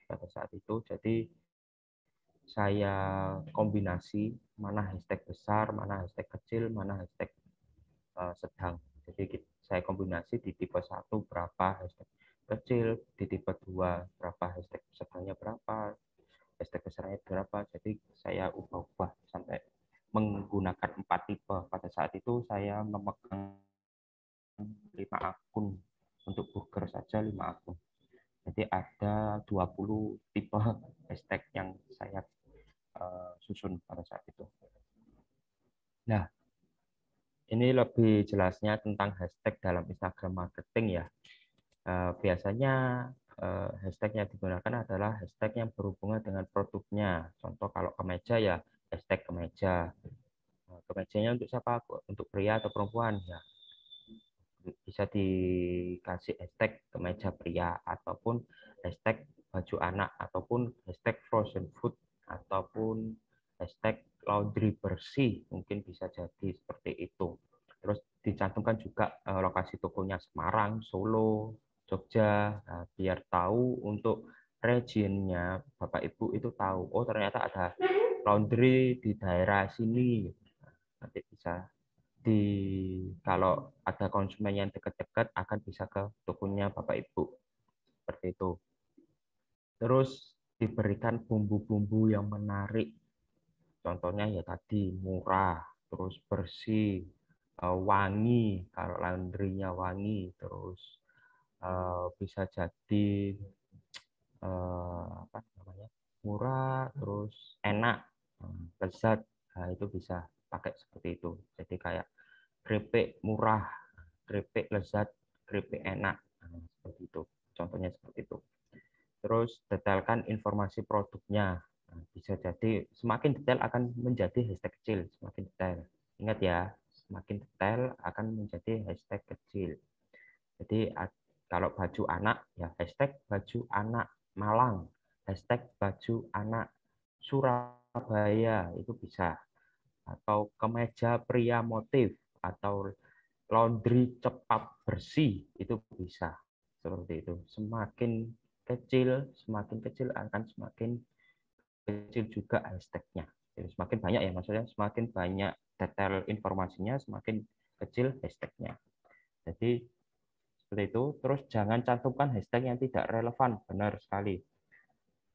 pada saat itu. Jadi saya kombinasi mana hashtag besar, mana hashtag kecil, mana hashtag sedang. Jadi saya kombinasi di tipe 1 berapa hashtag kecil, di tipe 2 berapa hashtag sedangnya, berapa hashtag besarnya berapa. Jadi saya ubah-ubah sampai menggunakan 4 tipe. Pada saat itu saya memegang 5 akun. Untuk burger saja 5 akun. Jadi ada 20 tipe hashtag yang saya susun pada saat itu. Nah, ini lebih jelasnya tentang hashtag dalam Instagram marketing ya. Biasanya hashtag yang digunakan adalah hashtag yang berhubungan dengan produknya. Contoh kalau kemeja ya hashtag kemeja. Kemejanya untuk siapa? Untuk pria atau perempuan ya. Bisa dikasih hashtag kemeja pria, ataupun hashtag baju anak, ataupun hashtag frozen food, ataupun hashtag laundry bersih, mungkin bisa jadi seperti itu. Terus dicantumkan juga lokasi tokonya Semarang, Solo, Jogja, nah, biar tahu untuk regionnya Bapak Ibu itu tahu, oh ternyata ada laundry di daerah sini. nanti bisa kalau ada konsumen yang dekat-dekat akan bisa ke tokonya Bapak Ibu seperti itu. Terus diberikan bumbu-bumbu yang menarik, contohnya ya tadi murah, terus bersih, wangi, kalau laundrynya wangi, terus bisa jadi apa namanya, murah, terus enak, lezat. Nah, itu bisa pakai seperti itu. Jadi kayak keripik murah, keripik lezat, keripik enak. Nah, seperti itu. Contohnya seperti itu. Terus detailkan informasi produknya. Nah, bisa jadi semakin detail akan menjadi hashtag kecil, semakin detail. Ingat ya, semakin detail akan menjadi hashtag kecil. Jadi kalau baju anak ya hashtag baju anak Malang, hashtag baju anak Surabaya itu bisa. Atau kemeja pria motif atau laundry cepat bersih itu bisa. Seperti itu. Semakin kecil akan semakin kecil juga hashtagnya. Jadi semakin banyak ya maksudnya semakin banyak detail informasinya semakin kecil hashtagnya. Jadi seperti itu. Terus jangan cantumkan hashtag yang tidak relevan. Benar sekali.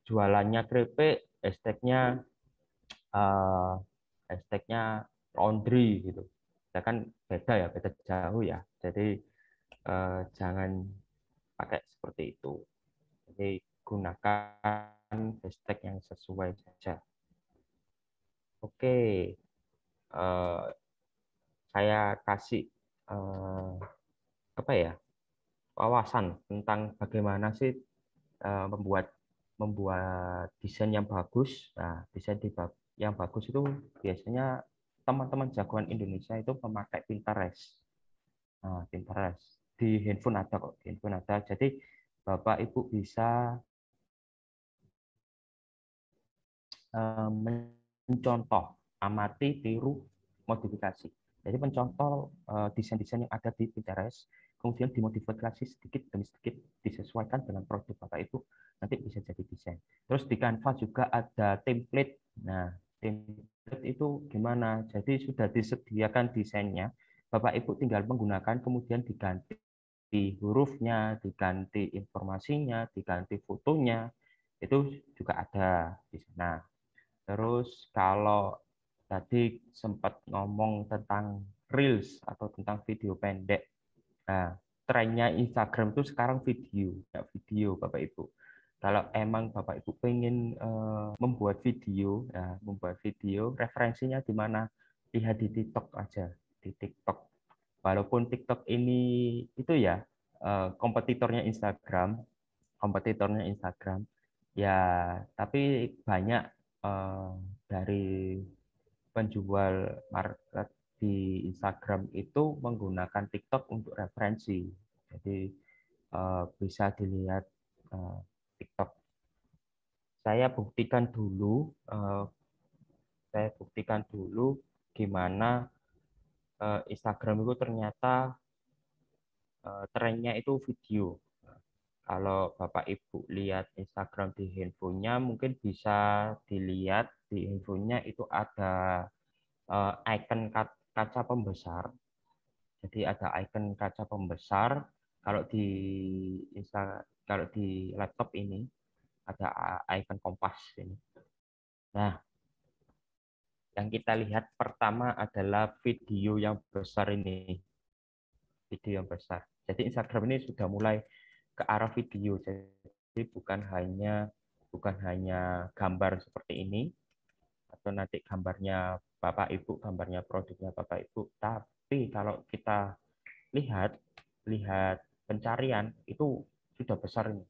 Jualannya keripik, hashtagnya hashtagnya laundry gitu. Ya kan beda ya, beda jauh ya. Jadi jangan pakai seperti itu. Jadi gunakan hashtag yang sesuai saja. Oke, saya kasih apa ya wawasan tentang bagaimana sih membuat desain yang bagus. Nah, desain yang bagus itu biasanya teman-teman jagoan Indonesia itu memakai Pinterest. Nah, Pinterest di handphone ada kok, di handphone ada. Jadi Bapak Ibu bisa mencontoh, amati, tiru, modifikasi. Jadi mencontoh desain-desain yang ada di Pinterest, kemudian dimodifikasi sedikit demi sedikit, disesuaikan dengan produk Bapak Ibu, nanti bisa jadi desain. Terus di Canva juga ada template. Nah, template itu gimana? Jadi sudah disediakan desainnya, Bapak Ibu tinggal menggunakan, kemudian diganti hurufnya, diganti informasinya, diganti fotonya, itu juga ada di sana. Terus kalau tadi sempat ngomong tentang Reels atau tentang video pendek. Nah, trennya Instagram itu sekarang video, ya video Bapak Ibu. Kalau emang Bapak Ibu pengen membuat video, ya, membuat video, referensinya di mana? Lihat di TikTok aja, di TikTok. Walaupun TikTok ini itu ya kompetitornya Instagram, ya, tapi banyak dari penjual market di Instagram itu menggunakan TikTok untuk referensi. Jadi bisa dilihat TikTok. Saya buktikan dulu, gimana Instagram itu ternyata trennya itu video. Kalau Bapak Ibu lihat Instagram di handphonenya, mungkin bisa dilihat di handphonenya itu ada icon kaca pembesar. Jadi ada icon kaca pembesar. Kalau di kalau di laptop ini ada icon kompas ini. Nah, yang kita lihat pertama adalah video yang besar ini. Video yang besar. Jadi Instagram ini sudah mulai ke arah video. Jadi bukan hanya gambar seperti ini atau nanti gambarnya Bapak Ibu, gambarnya produknya Bapak Ibu, tapi kalau kita lihat pencarian itu sudah besar ini.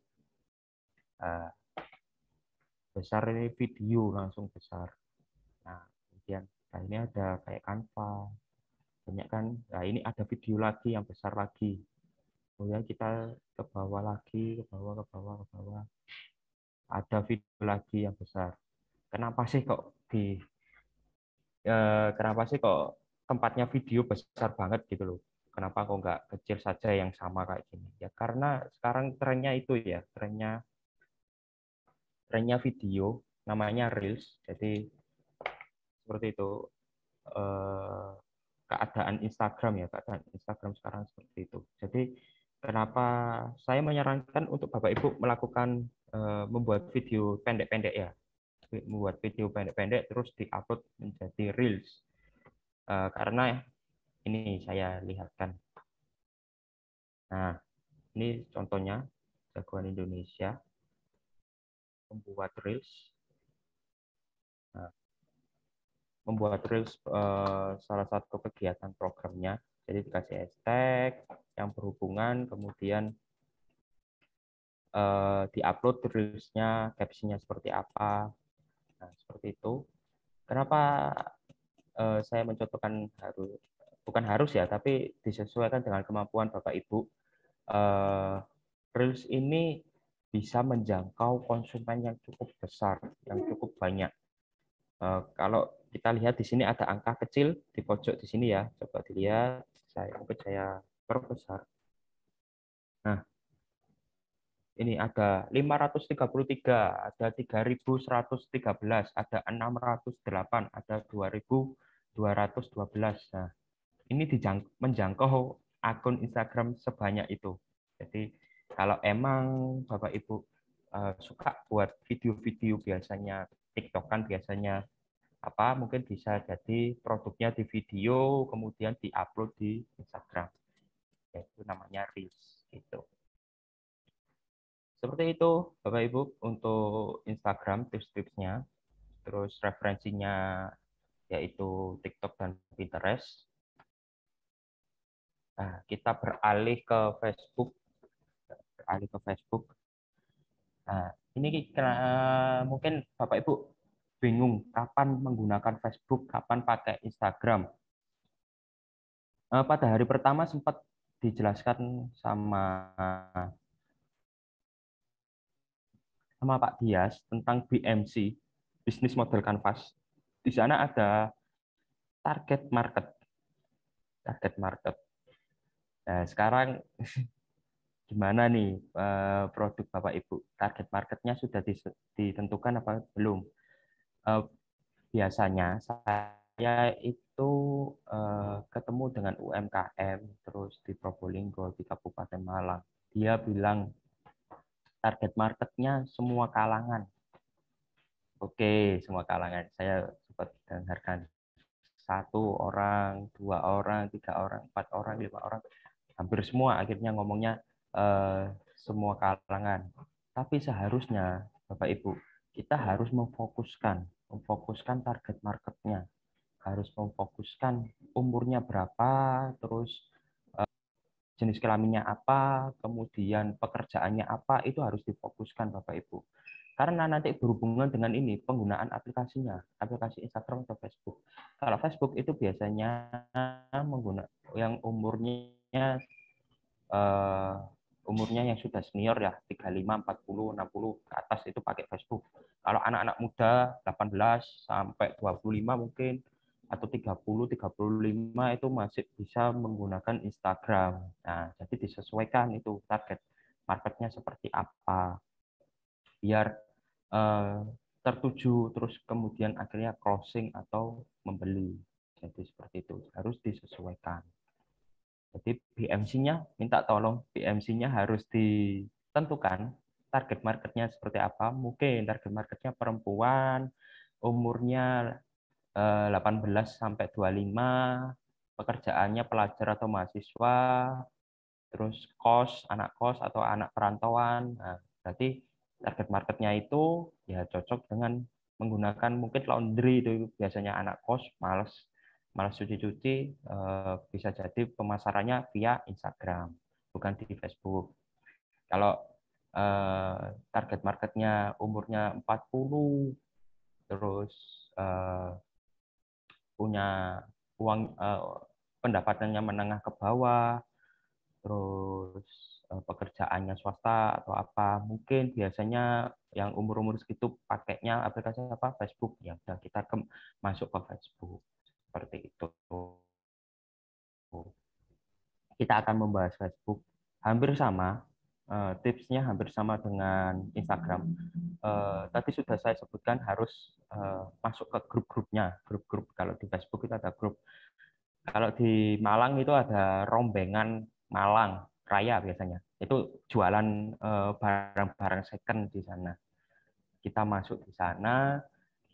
Besar ini video langsung besar. Nah, kemudian ini ada kayak Canva, banyak kan. Nah, ini ada video lagi yang besar lagi. Kemudian kita ke bawah lagi, ke bawah, ke bawah, ke bawah. Ada video lagi yang besar. Kenapa sih kok tempatnya video besar banget gitu loh? Kenapa kok nggak kecil saja yang sama kayak gini? Ya karena sekarang trennya itu ya, trennya video, namanya Reels. Jadi seperti itu. keadaan Instagram ya, keadaan Instagram sekarang seperti itu. Jadi kenapa saya menyarankan untuk Bapak Ibu melakukan membuat video pendek-pendek ya, membuat video pendek-pendek terus diupload menjadi reels. Karena ini saya lihatkan. Nah, ini contohnya jagoan Indonesia membuat reels. Nah, membuat reels salah satu kegiatan programnya. Jadi dikasih hashtag yang berhubungan, kemudian diupload reelsnya, captionnya seperti apa. Nah, seperti itu. Kenapa saya mencontohkan bukan harus ya, tapi disesuaikan dengan kemampuan Bapak Ibu. Reels ini bisa menjangkau konsumen yang cukup besar, yang cukup banyak. Kalau kita lihat di sini ada angka kecil di pojok di sini ya, coba dilihat. Saya perbesar. Nah, ini ada 533, ada 3.113, ada 608, ada 2.212. Nah, ini menjangkau akun Instagram sebanyak itu. Jadi kalau emang Bapak Ibu suka buat video-video biasanya TikTok kan biasanya apa mungkin bisa jadi produknya di video kemudian diupload di Instagram. Yaitu namanya Reels gitu. Seperti itu Bapak Ibu untuk Instagram tips-tipsnya. Terus referensinya yaitu TikTok dan Pinterest. Nah, kita beralih ke Facebook. Nah, ini mungkin Bapak Ibu bingung kapan menggunakan Facebook, kapan pakai Instagram. Pada hari pertama sempat dijelaskan sama Pak Dias tentang BMC, Business Model Canvas. Di sana ada target market. Target market. Nah, sekarang gimana nih produk Bapak Ibu? Target marketnya sudah ditentukan apa belum? Biasanya saya itu ketemu dengan UMKM terus di Probolinggo di Kabupaten Malang. Dia bilang target marketnya semua kalangan. Oke, semua kalangan. Saya sempat dengarkan 1 orang, 2 orang, 3 orang, 4 orang, 5 orang, hampir semua akhirnya ngomongnya semua kalangan. Tapi seharusnya Bapak Ibu kita harus memfokuskan target marketnya, harus memfokuskan umurnya berapa, terus jenis kelaminnya apa, kemudian pekerjaannya apa, itu harus difokuskan Bapak Ibu. Karena nanti berhubungan dengan ini penggunaan aplikasinya, aplikasi Instagram atau Facebook. Kalau Facebook itu biasanya menggunakan yang umurnya yang sudah senior ya 35, 40, 60 ke atas itu pakai Facebook. Kalau anak-anak muda 18 sampai 25 mungkin atau 30, 35 itu masih bisa menggunakan Instagram. Nah, jadi disesuaikan itu target marketnya seperti apa biar tertuju terus kemudian akhirnya closing atau membeli. Jadi seperti itu harus disesuaikan. Jadi BMC-nya minta tolong BMC-nya harus ditentukan target marketnya seperti apa. Mungkin target marketnya perempuan, umurnya 18 sampai 25, pekerjaannya pelajar atau mahasiswa, terus anak kos atau anak perantauan. Nah, berarti target marketnya itu ya cocok dengan menggunakan mungkin laundry itu biasanya anak kos malas cuci-cuci, bisa jadi pemasarannya via Instagram bukan di Facebook. Kalau target marketnya umurnya 40 terus punya uang pendapatannya menengah ke bawah terus pekerjaannya swasta atau apa mungkin biasanya yang umur-umur segitu pakainya aplikasi apa Facebook ya udah kita masuk ke Facebook seperti itu. Kita akan membahas Facebook hampir sama tipsnya hampir sama dengan Instagram. Tadi sudah saya sebutkan harus masuk ke grup-grupnya. Grup-grup kalau di Facebook itu ada grup. Kalau di Malang itu ada Rombengan Malang Raya biasanya. Itu jualan barang-barang second di sana. Kita masuk di sana,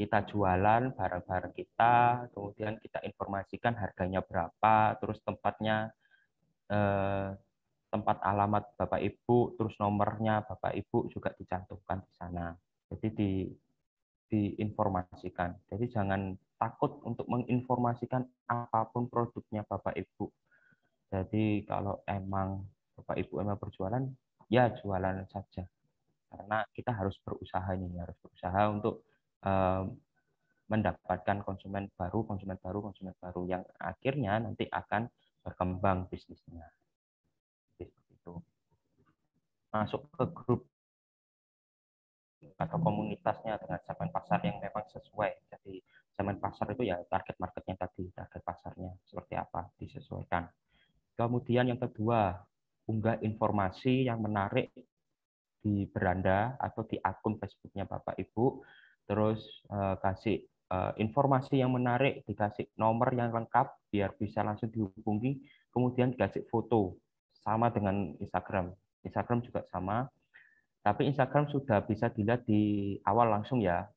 kita jualan barang-barang kita, kemudian kita informasikan harganya berapa, terus tempatnya, tempat alamat Bapak Ibu, terus nomornya Bapak Ibu juga dicantumkan di sana. Jadi diinformasikan. Jadi jangan takut untuk menginformasikan apapun produknya Bapak Ibu. Jadi kalau emang Bapak Ibu emang berjualan, ya jualan saja. Karena kita harus berusaha ini, harus berusaha untuk mendapatkan konsumen baru yang akhirnya nanti akan berkembang bisnisnya. Seperti itu. Masuk ke grup atau komunitasnya dengan segmen pasar yang memang sesuai. Jadi segmen pasar itu ya target marketnya tadi, target pasarnya seperti apa, disesuaikan. Kemudian yang kedua, unggah informasi yang menarik di beranda atau di akun Facebooknya Bapak Ibu, terus kasih informasi yang menarik, dikasih nomor yang lengkap biar bisa langsung dihubungi, kemudian dikasih foto, sama dengan Instagram. Instagram juga sama, tapi Instagram sudah bisa dilihat di awal langsung ya,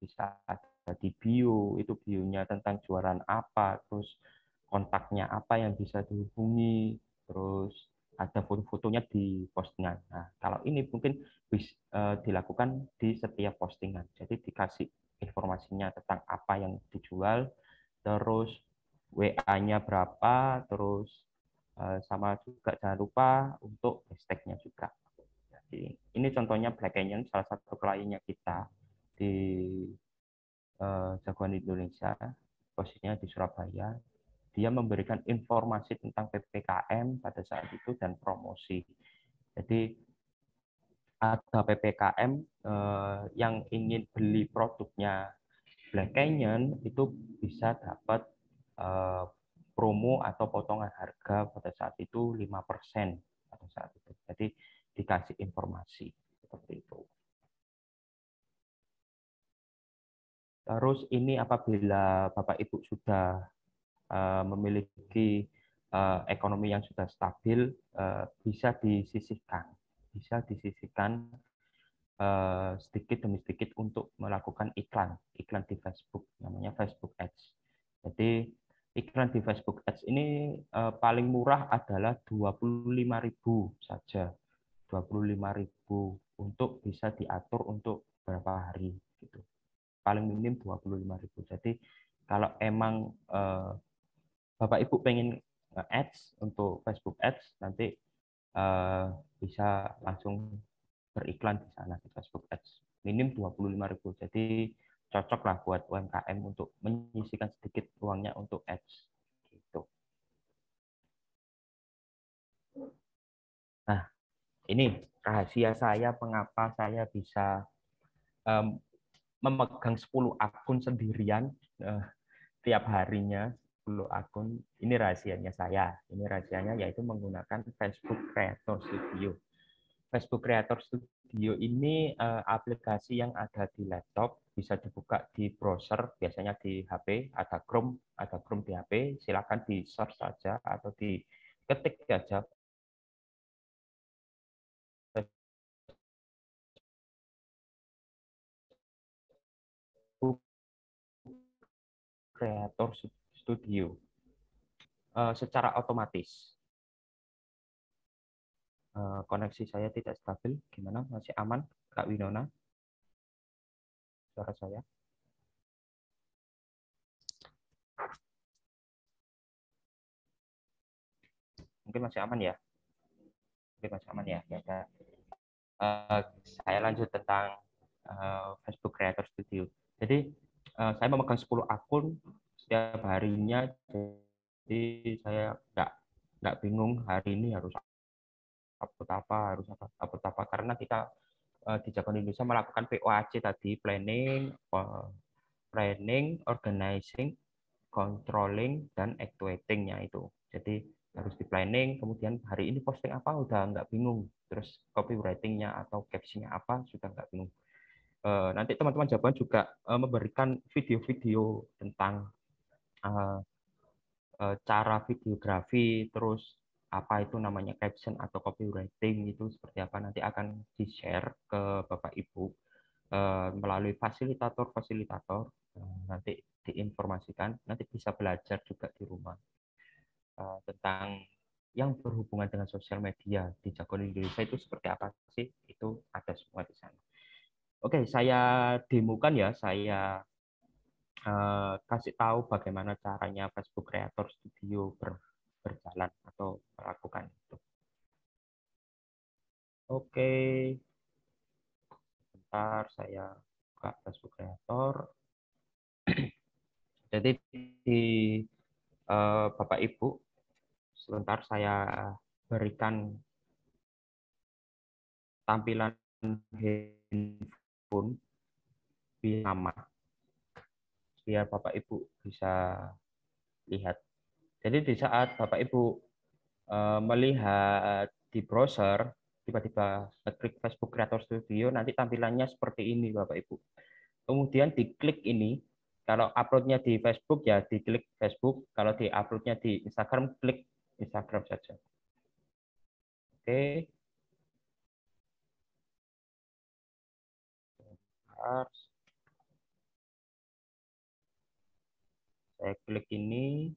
bisa ada di bio, itu bionya tentang jualan apa, terus kontaknya apa yang bisa dihubungi, terus ada foto-fotonya di postingan. Nah, kalau ini mungkin bisa dilakukan di setiap postingan. Jadi dikasih informasinya tentang apa yang dijual, terus WA-nya berapa, terus sama juga jangan lupa untuk hashtag-nya juga. Jadi ini contohnya Black Canyon, salah satu kliennya kita di Jagoan Indonesia, posisinya di Surabaya. Dia memberikan informasi tentang PPKM pada saat itu dan promosi. Jadi ada PPKM yang ingin beli produknya Black Canyon itu bisa dapat promo atau potongan harga pada saat itu 5% pada saat itu. Jadi dikasih informasi seperti itu. Terus ini apabila Bapak Ibu sudah memiliki ekonomi yang sudah stabil, bisa disisihkan sedikit demi sedikit untuk melakukan iklan di Facebook, namanya Facebook Ads. Jadi iklan di Facebook Ads ini paling murah adalah 25.000 saja, 25.000 untuk bisa diatur untuk berapa hari gitu. Paling minim 25.000. Jadi kalau emang Bapak Ibu pengen ads untuk Facebook Ads, nanti bisa langsung beriklan di sana di Facebook Ads. Minim 25.000. Jadi cocok lah buat UMKM untuk menyisihkan sedikit uangnya untuk ads. Gitu. Nah, ini rahasia saya mengapa saya bisa memegang 10 akun sendirian tiap harinya, 10 akun. Ini rahasianya saya. Ini rahasianya yaitu menggunakan Facebook Creator Studio. Facebook Creator Studio ini aplikasi yang ada di laptop, bisa dibuka di browser, biasanya di HP, ada Chrome di HP, silakan di search saja atau diketik saja Facebook Creator Studio secara otomatis. Koneksi saya tidak stabil, gimana? Masih aman, Kak Winona? Suara saya? Mungkin masih aman ya? Mungkin masih aman ya? Ya, saya lanjut tentang Facebook Creator Studio. Jadi saya memegang 10 akun setiap harinya, jadi saya nggak bingung hari ini harus upload apa, upload apa, karena kita di Jagoan Indonesia melakukan POAC tadi, planning, organizing, controlling, dan actuating-nya itu. Jadi harus di planning, kemudian hari ini posting apa udah nggak bingung. terus copywriting-nya atau caption-nya apa sudah nggak bingung. Nanti teman-teman jawaban juga memberikan video-video tentang cara videografi, terus apa itu namanya caption atau copywriting itu seperti apa, nanti akan di-share ke Bapak Ibu melalui fasilitator-fasilitator, nanti diinformasikan, nanti bisa belajar juga di rumah tentang yang berhubungan dengan sosial media di Jagoan Indonesia itu seperti apa sih, itu ada semua di sana. Oke, saya demokan ya, saya kasih tahu bagaimana caranya Facebook Creator Studio berjalan atau melakukan itu. Oke, bentar saya buka Facebook Creator. Jadi di Bapak Ibu, sebentar saya berikan tampilan handphone di nama biar Bapak Ibu bisa lihat. Jadi di saat Bapak Ibu melihat di browser, tiba-tiba klik Facebook Creator Studio, nanti tampilannya seperti ini Bapak Ibu. Kemudian diklik ini, kalau uploadnya di Facebook ya diklik Facebook, kalau di uploadnya di Instagram, klik Instagram saja. Oke. Saya klik ini,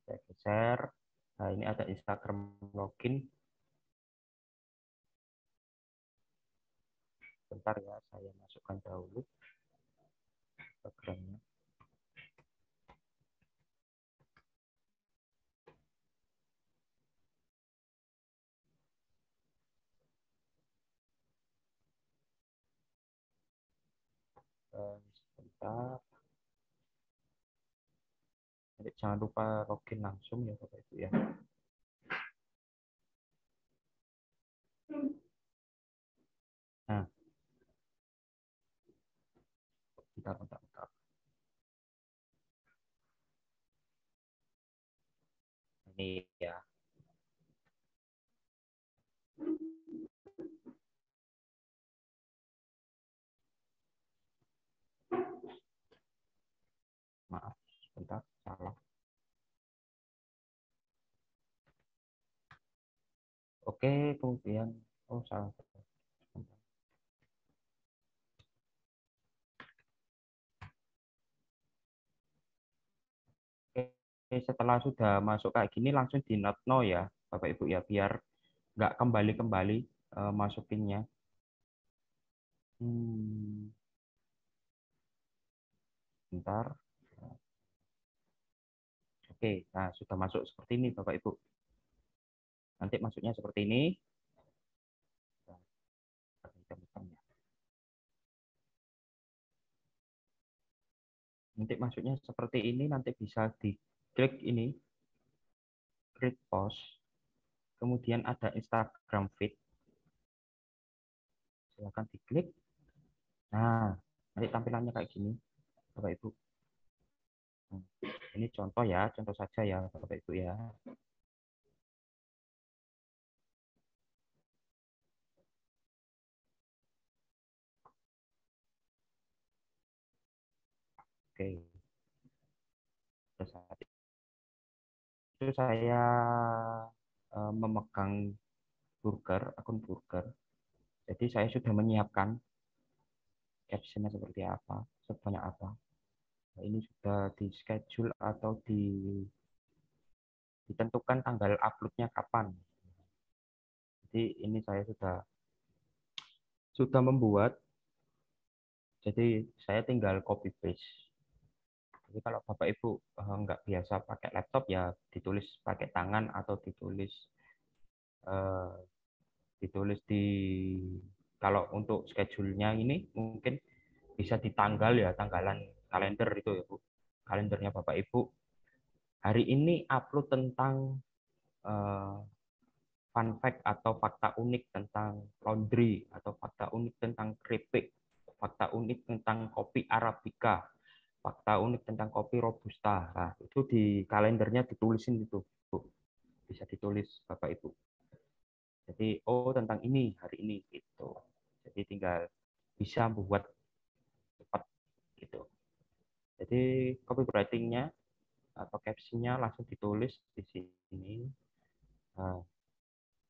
saya geser. Nah, ini ada Instagram login. Bentar ya, saya masukkan dahulu Instagramnya. Sebentar. Jadi, jangan lupa login langsung ya Bapak Ibu ya. Nah, bentar. Ini ya. Maaf, sebentar, salah. Oke, kemudian, oh salah. Oke, setelah sudah masuk kayak gini, langsung di not now ya, Bapak Ibu ya, biar nggak kembali-kembali masukinnya. Bentar. Oke, nah sudah masuk seperti ini Bapak Ibu. Nanti masuknya seperti ini. Nanti masuknya seperti ini, nanti bisa diklik ini, klik post, kemudian ada Instagram feed, silakan diklik. Nah, nanti tampilannya kayak gini, Bapak Ibu. Ini contoh ya, contoh saja ya, Bapak Ibu ya. Oke, saat itu saya memegang burger, akun burger. Jadi saya sudah menyiapkan captionnya seperti apa, sebanyak apa. Nah, ini sudah di schedule atau ditentukan tanggal uploadnya kapan. Jadi ini saya sudah membuat. Jadi saya tinggal copy paste. Jadi kalau Bapak Ibu nggak biasa pakai laptop ya ditulis pakai tangan atau eh, ditulis di, kalau untuk schedule-nya ini mungkin bisa di tanggal ya, tanggalan kalender itu ya Bu. Kalendernya Bapak Ibu. Hari ini upload tentang eh, fun fact atau fakta unik tentang laundry atau fakta unik tentang keripik, fakta unik tentang kopi Arabica, fakta unik tentang kopi Robusta. Nah, itu di kalendernya ditulisin itu, Bu. Bisa ditulis Bapak Ibu. Jadi oh tentang ini hari ini gitu. Jadi tinggal bisa membuat cepat gitu. Jadi copywriting-nya atau caption-nya langsung ditulis di sini. Nah,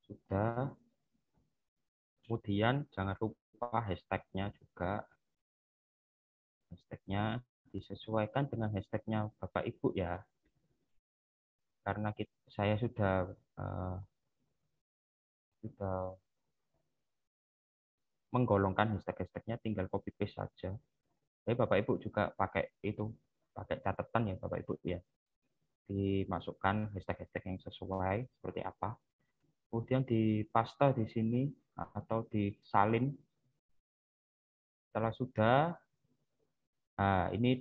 sudah. Kemudian jangan lupa hashtag-nya juga. Hashtag-nya disesuaikan dengan hashtag-nya Bapak Ibu ya. Karena saya sudah menggolongkan hashtag-hashtagnya, tinggal copy paste saja. Tapi Bapak Ibu juga pakai catatan ya Bapak Ibu ya. Dimasukkan hashtag-hashtag yang sesuai seperti apa. Kemudian dipaste di sini atau disalin. Setelah sudah, nah ini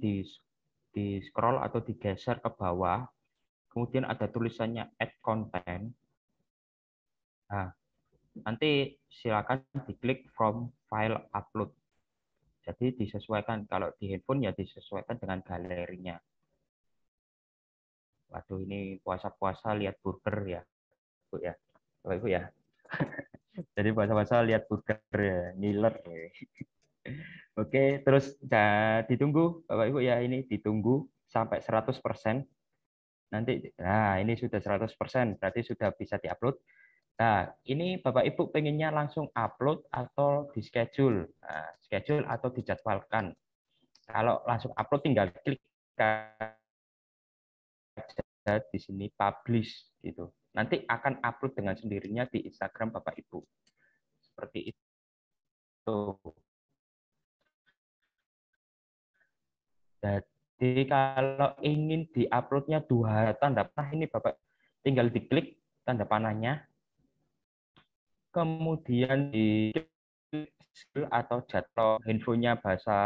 di scroll atau digeser ke bawah. Kemudian ada tulisannya add content. Nah, nanti silakan diklik from file upload. Jadi disesuaikan, kalau di handphone ya disesuaikan dengan galerinya. Waduh, ini puasa-puasa lihat burger ya, Bu ya. Bapak Ibu ya. Jadi puasa-puasa lihat burger ya, ngiler. Oke, terus ditunggu Bapak Ibu ya, ini ditunggu sampai 100%. Nanti ini sudah 100%, berarti sudah bisa diupload. Nah, ini Bapak Ibu pengennya langsung upload atau di schedule. Nah, schedule atau dijadwalkan. Kalau langsung upload tinggal klik aja di sini publish gitu. Nanti akan upload dengan sendirinya di Instagram Bapak Ibu. Seperti itu. Jadi kalau ingin diuploadnya 2 tanda panah ini Bapak tinggal diklik tanda panahnya, kemudian di atau jadwal infonya bahasa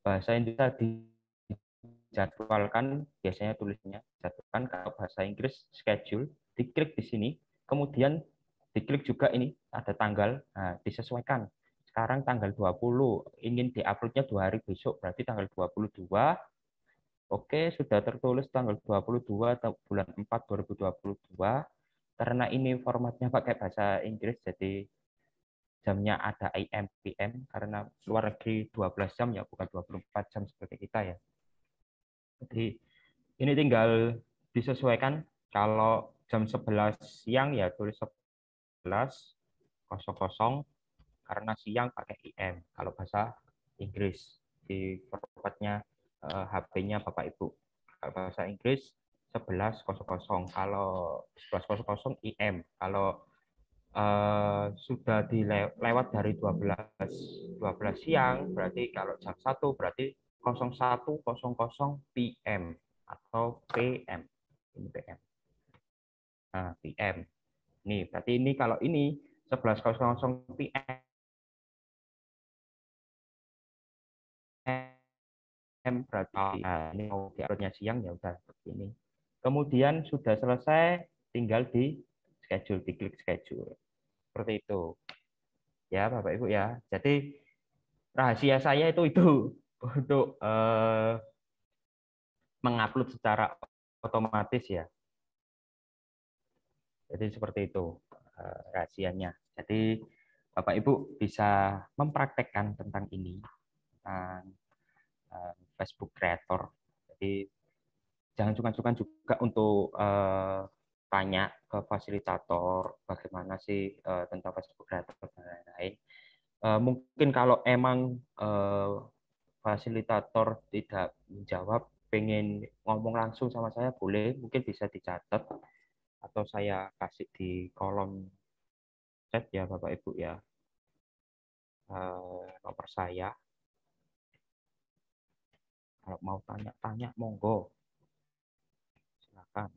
bahasa Indonesia dijadwalkan, biasanya tulisnya jadwalkan. Kalau bahasa Inggris schedule, diklik di sini, kemudian diklik juga ini ada tanggal, nah, disesuaikan. Sekarang tanggal 20, ingin diuploadnya 2 hari besok, berarti tanggal 22. Oke, sudah tertulis tanggal 22 bulan 4 2022. Karena ini formatnya pakai bahasa Inggris, jadi jamnya ada AM, PM, karena luar negeri 12 jam ya, bukan 24 jam seperti kita ya. Jadi ini tinggal disesuaikan. Kalau jam 11 siang ya tulis 11.00, karena siang pakai IM. Kalau bahasa Inggris di formatnya HP-nya Bapak Ibu. Kalau bahasa Inggris 11.00. Kalau 11.00 IM. Kalau sudah lewat dari 12 siang, berarti kalau jam 1 berarti 01.00 PM atau PM. Ini PM. Nah, PM. Nih, berarti ini kalau ini 11.00 PM berarti ini mau diuploadnya siang ya udah seperti ini. Kemudian sudah selesai, tinggal di schedule, diklik schedule. Seperti itu. Ya, Bapak Ibu ya. Jadi rahasia saya itu untuk mengupload secara otomatis ya. Jadi seperti itu rahasianya. Jadi Bapak Ibu bisa mempraktekkan tentang ini, tentang Facebook Creator. Jadi jangan sungkan-sungkan juga untuk tanya ke fasilitator bagaimana sih tentang Facebook Creator dan lain-lain. Mungkin kalau emang fasilitator tidak menjawab, pengen ngomong langsung sama saya, boleh, mungkin bisa dicatat atau saya kasih di kolom chat ya Bapak Ibu ya, nomor saya. Kalau mau tanya-tanya monggo, silakan.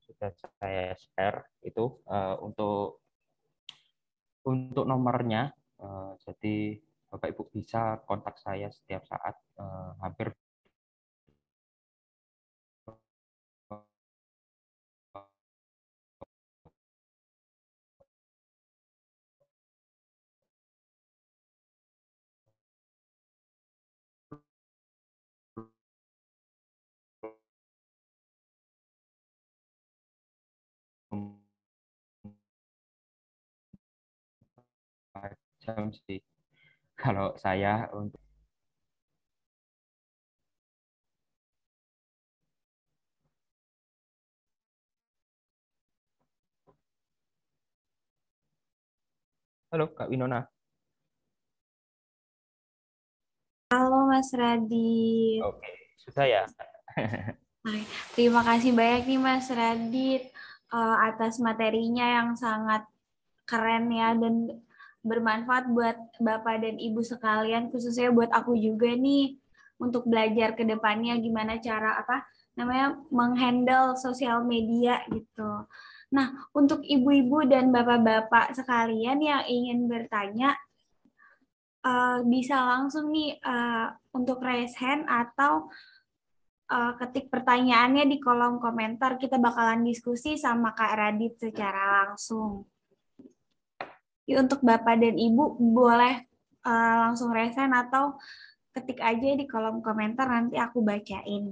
Sudah saya share itu untuk nomornya. Jadi Bapak Ibu bisa kontak saya setiap saat, hampir jam sih. Kalau saya untuk halo Kak Winona. Halo Mas Radit. Oke, susah ya. Hai, terima kasih banyak nih Mas Radit atas materinya yang sangat keren ya dan bermanfaat buat Bapak dan Ibu sekalian, khususnya buat aku juga nih untuk belajar ke depannya gimana cara apa namanya menghandle sosial media gitu. Nah, untuk ibu-ibu dan bapak-bapak sekalian yang ingin bertanya, bisa langsung nih untuk raise hand atau ketik pertanyaannya di kolom komentar. Kita bakalan diskusi sama Kak Radit secara langsung. Jadi untuk Bapak dan Ibu boleh langsung resen atau ketik aja di kolom komentar, nanti aku bacain.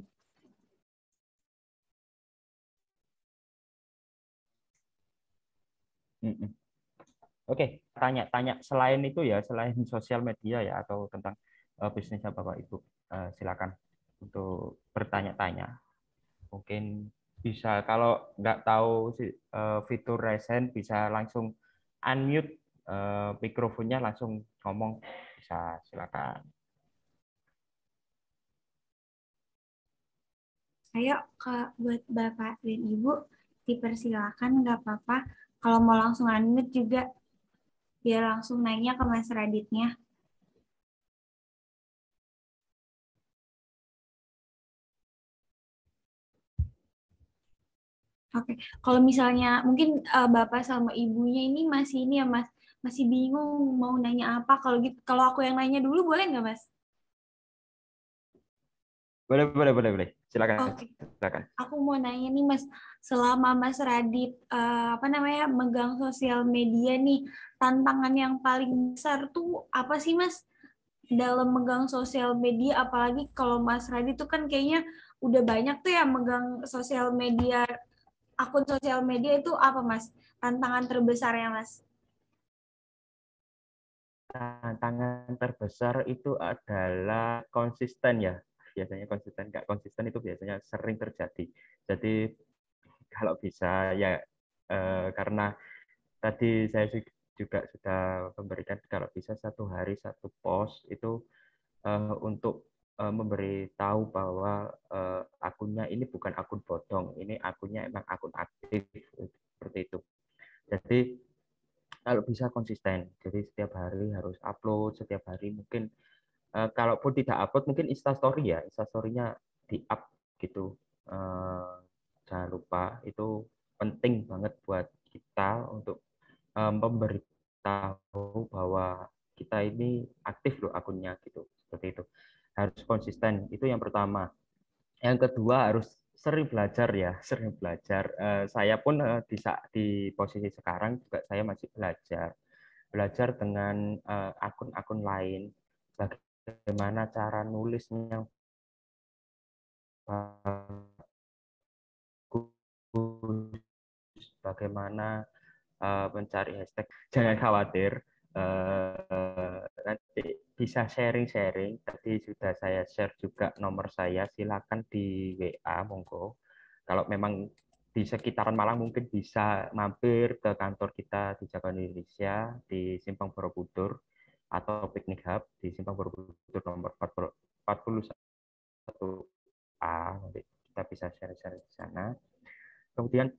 Oke, tanya-tanya selain itu ya, selain sosial media ya atau tentang bisnisnya Bapak Ibu, silakan untuk bertanya-tanya. Mungkin bisa kalau nggak tahu fitur resen bisa langsung unmute mikrofonnya langsung ngomong, bisa silakan. Ayo buat Bapak dan Ibu dipersilakan, nggak apa-apa. Kalau mau langsung unmute juga biar langsung nanya ke Mas Raditnya. Oke, kalau misalnya mungkin Bapak sama Ibunya ini masih ini ya Mas, masih bingung mau nanya apa. Kalau gitu, kalau aku yang nanya dulu boleh nggak Mas? Boleh, boleh, boleh, boleh. Silakan, Oke, silakan. aku mau nanya nih Mas, selama Mas Radit apa namanya megang sosial media nih, tantangan yang paling besar tuh apa sih Mas dalam megang sosial media? Apalagi kalau Mas Radit tuh kan kayaknya udah banyak tuh ya megang sosial media, akun sosial media itu apa Mas? Tantangan terbesarnya Mas? Tantangan terbesar itu adalah konsisten ya. Biasanya konsisten, nggak konsisten itu biasanya sering terjadi. Jadi kalau bisa ya karena tadi saya juga sudah memberikan kalau bisa satu hari satu post itu untuk memberitahu bahwa akunnya ini bukan akun bodong, ini akunnya emang akun aktif seperti itu. Jadi kalau bisa konsisten, jadi setiap hari harus upload, setiap hari mungkin kalaupun tidak upload mungkin instastory ya, instastorynya di up gitu. Jangan lupa itu penting banget buat kita untuk memberitahu bahwa kita ini aktif loh akunnya gitu, seperti itu. Harus konsisten, itu yang pertama. Yang kedua harus sering belajar ya, sering belajar. Saya pun di posisi sekarang juga saya masih belajar, belajar dengan akun-akun lain, bagaimana cara nulis yang bagus, bagaimana mencari hashtag. Jangan khawatir, nanti bisa sharing-sharing. Tadi sudah saya share juga nomor saya, silakan di WA, monggo. Kalau memang di sekitaran Malang mungkin bisa mampir ke kantor kita di Jakarta Indonesia di Simpang Borobudur atau Piknik Hub di Simpang Borobudur nomor 41A. Nanti kita bisa share-share di sana. Kemudian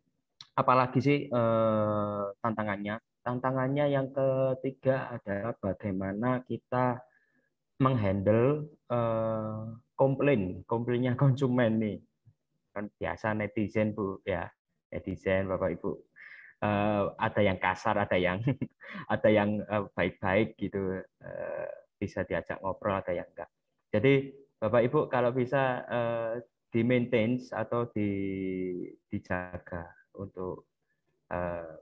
apalagi sih tantangannya? Tantangannya yang ketiga adalah bagaimana kita menghandle komplainnya konsumen nih. Kan biasa netizen Bu ya, netizen Bapak Ibu. Ada yang kasar, ada yang ada yang baik-baik gitu, bisa diajak ngobrol, ada yang enggak. Jadi Bapak Ibu kalau bisa di maintain atau dijaga untuk uh,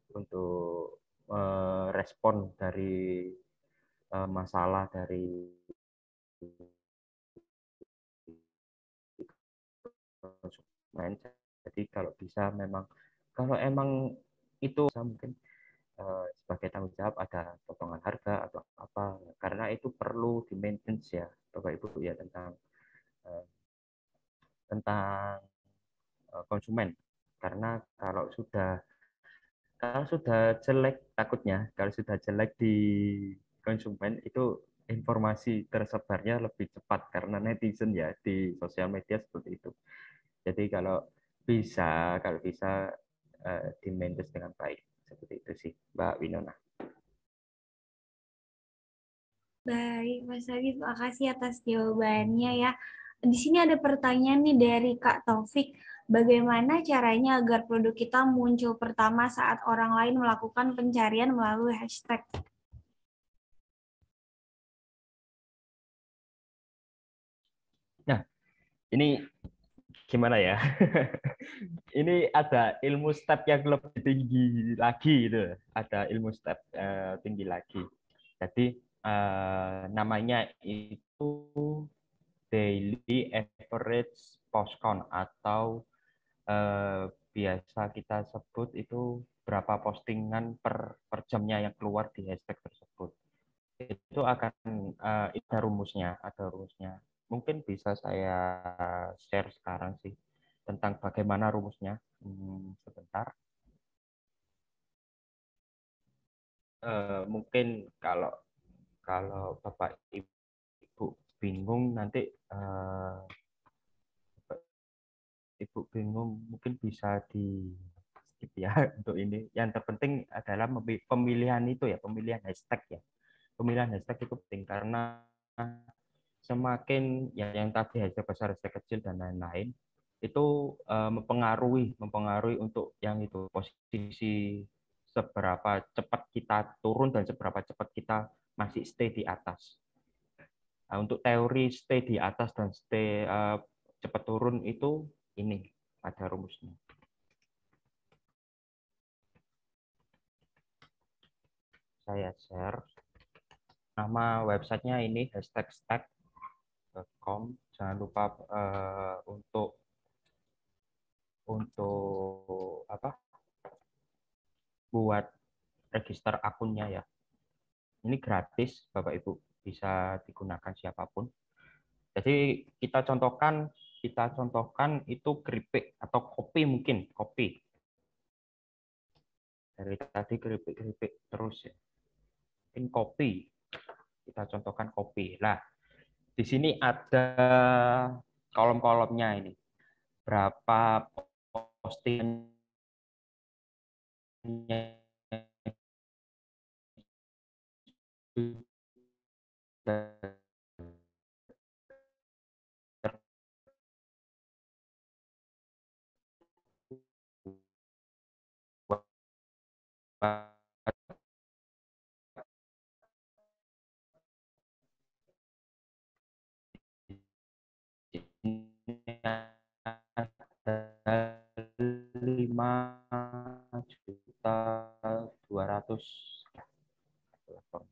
untuk respon dari masalah dari konsumen. Jadi kalau bisa memang kalau emang itu mungkin sebagai tanggung jawab ada potongan harga maintenance ya Bapak Ibu ya, eh, tentang konsumen. Karena kalau sudah jelek, takutnya kalau sudah jelek di konsumen itu informasi tersebarnya lebih cepat karena netizen ya di sosial media seperti itu. Jadi kalau bisa di manage dengan baik, seperti itu sih Mbak Winona. Baik, Mas Radit, makasih atas jawabannya ya. Di sini ada pertanyaan nih dari Kak Taufik. Bagaimana caranya agar produk kita muncul pertama saat orang lain melakukan pencarian melalui hashtag? Nah, ini gimana ya? Ini ada ilmu step yang lebih tinggi lagi gitu. Ada ilmu step tinggi lagi. Jadi namanya itu daily average post count atau biasa kita sebut itu berapa postingan per jamnya yang keluar di hashtag tersebut. Itu akan ada rumusnya. Mungkin bisa saya share sekarang sih tentang bagaimana rumusnya. Sebentar. Mungkin kalau kalau Bapak Ibu bingung nanti Ibu bingung mungkin bisa di skip ya untuk ini. Yang terpenting adalah pemilihan itu ya, pemilihan hashtag ya. Pemilihan hashtag itu penting karena semakin yang tadi hashtag besar, hashtag kecil dan lain-lain itu mempengaruhi untuk yang itu posisi seberapa cepat kita turun dan seberapa cepat kita masih stay di atas. Nah, untuk teori stay di atas dan stay cepat turun itu ini ada rumusnya. Saya share. Nama websitenya ini hashtagstack.com. Jangan lupa untuk apa? Buat register akunnya ya. Ini gratis, Bapak Ibu, bisa digunakan siapapun. Jadi kita contohkan itu keripik atau kopi mungkin, kopi. Dari tadi keripik terus ya. Mungkin kopi. Kita contohkan kopi. Nah, di sini ada kolom-kolomnya ini. Berapa postingannya ada 5.200.000.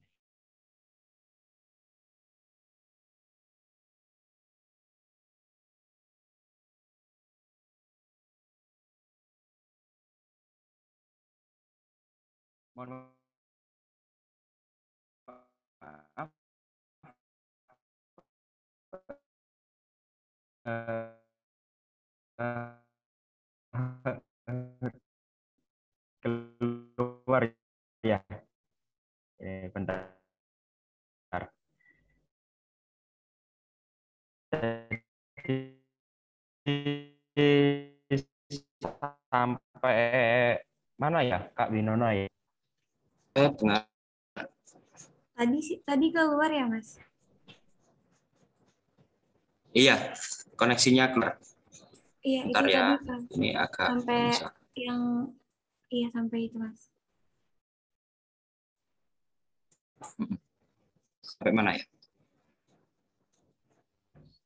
Mohon maaf. Keluar ya. Bentar. Sampai mana ya Kak Winona ya? Dengar. Tadi keluar ya, Mas? Iya, koneksinya keluar. Iya, Bentar itu ya, tadi kan. ini agak Sampai bisa. yang iya sampai itu, Mas. Sampai mana ya?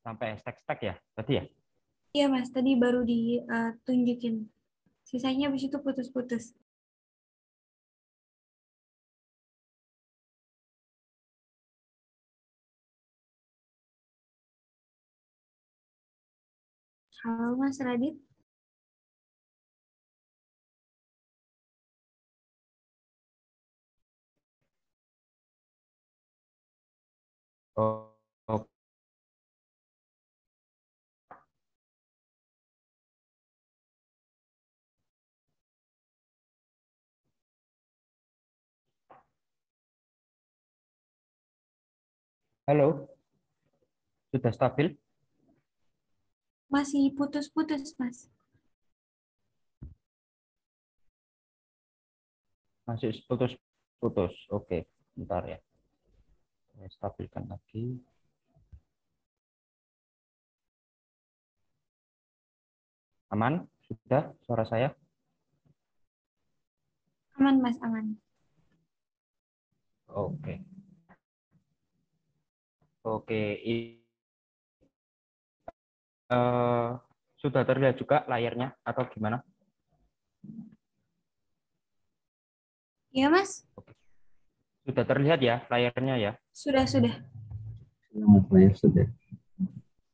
Sampai hashtag ya tadi ya? Iya, Mas, tadi baru ditunjukin. Sisanya habis itu putus-putus. Halo, Mas Radit. Oh, Halo, sudah stabil? Masih putus-putus, Mas. Masih putus-putus. Oke, bentar ya. Saya stabilkan lagi. Aman? Sudah suara saya? Aman, Mas, aman. Oke. Oke, sudah terlihat juga layarnya atau gimana? Iya, Mas? Sudah terlihat ya layarnya ya? Sudah, sudah. Layar sudah.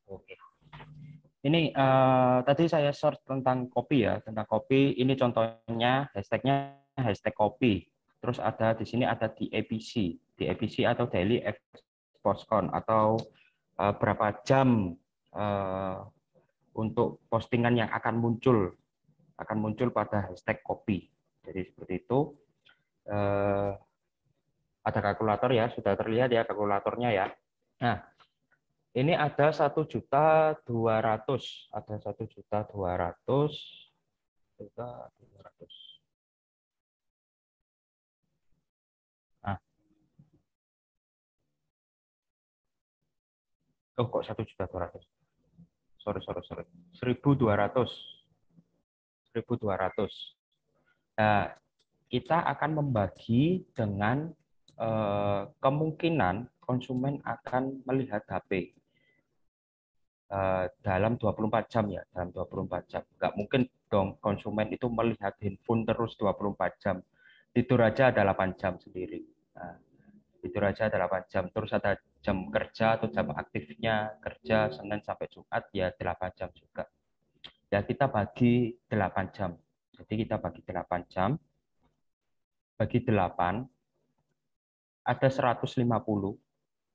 Oke. Ini tadi saya search tentang kopi ya, tentang kopi. Ini contohnya hashtagnya hashtag kopi. Terus ada di sini ada DAPC atau Daily Postcon atau berapa jam untuk postingan yang akan muncul pada hashtag kopi. Jadi seperti itu. Ada kalkulator ya, sudah terlihat ya kalkulatornya ya. Nah, ini ada 1.200.000, ada 1.200.000. Nah, oh kok 1.200.000? Sorry. 1.200. 1.200. Nah, kita akan membagi dengan kemungkinan konsumen akan melihat HP dalam 24 jam ya, dalam 24 jam. Nggak mungkin dong konsumen itu melihat handphone terus 24 jam. Tidur aja ada 8 jam sendiri. Nah, tidur aja ada 8 jam. Terus ada jam kerja atau jam aktifnya, kerja Senin sampai Jumat ya 8 jam juga. Ya kita bagi 8 jam. Jadi kita bagi 8 jam, bagi 8, ada 150,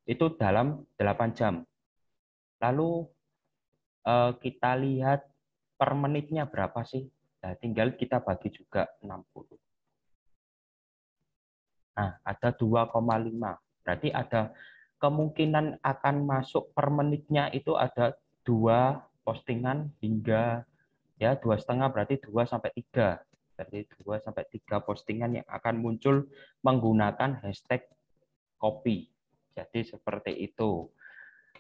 itu dalam 8 jam. Lalu kita lihat per menitnya berapa sih? Nah, tinggal kita bagi juga 60. Nah, ada 2,5. Berarti ada kemungkinan akan masuk per menitnya itu ada 2 postingan hingga ya 2,5 berarti 2 sampai 3. Berarti 2 sampai 3 postingan yang akan muncul menggunakan hashtag kopi. Jadi seperti itu.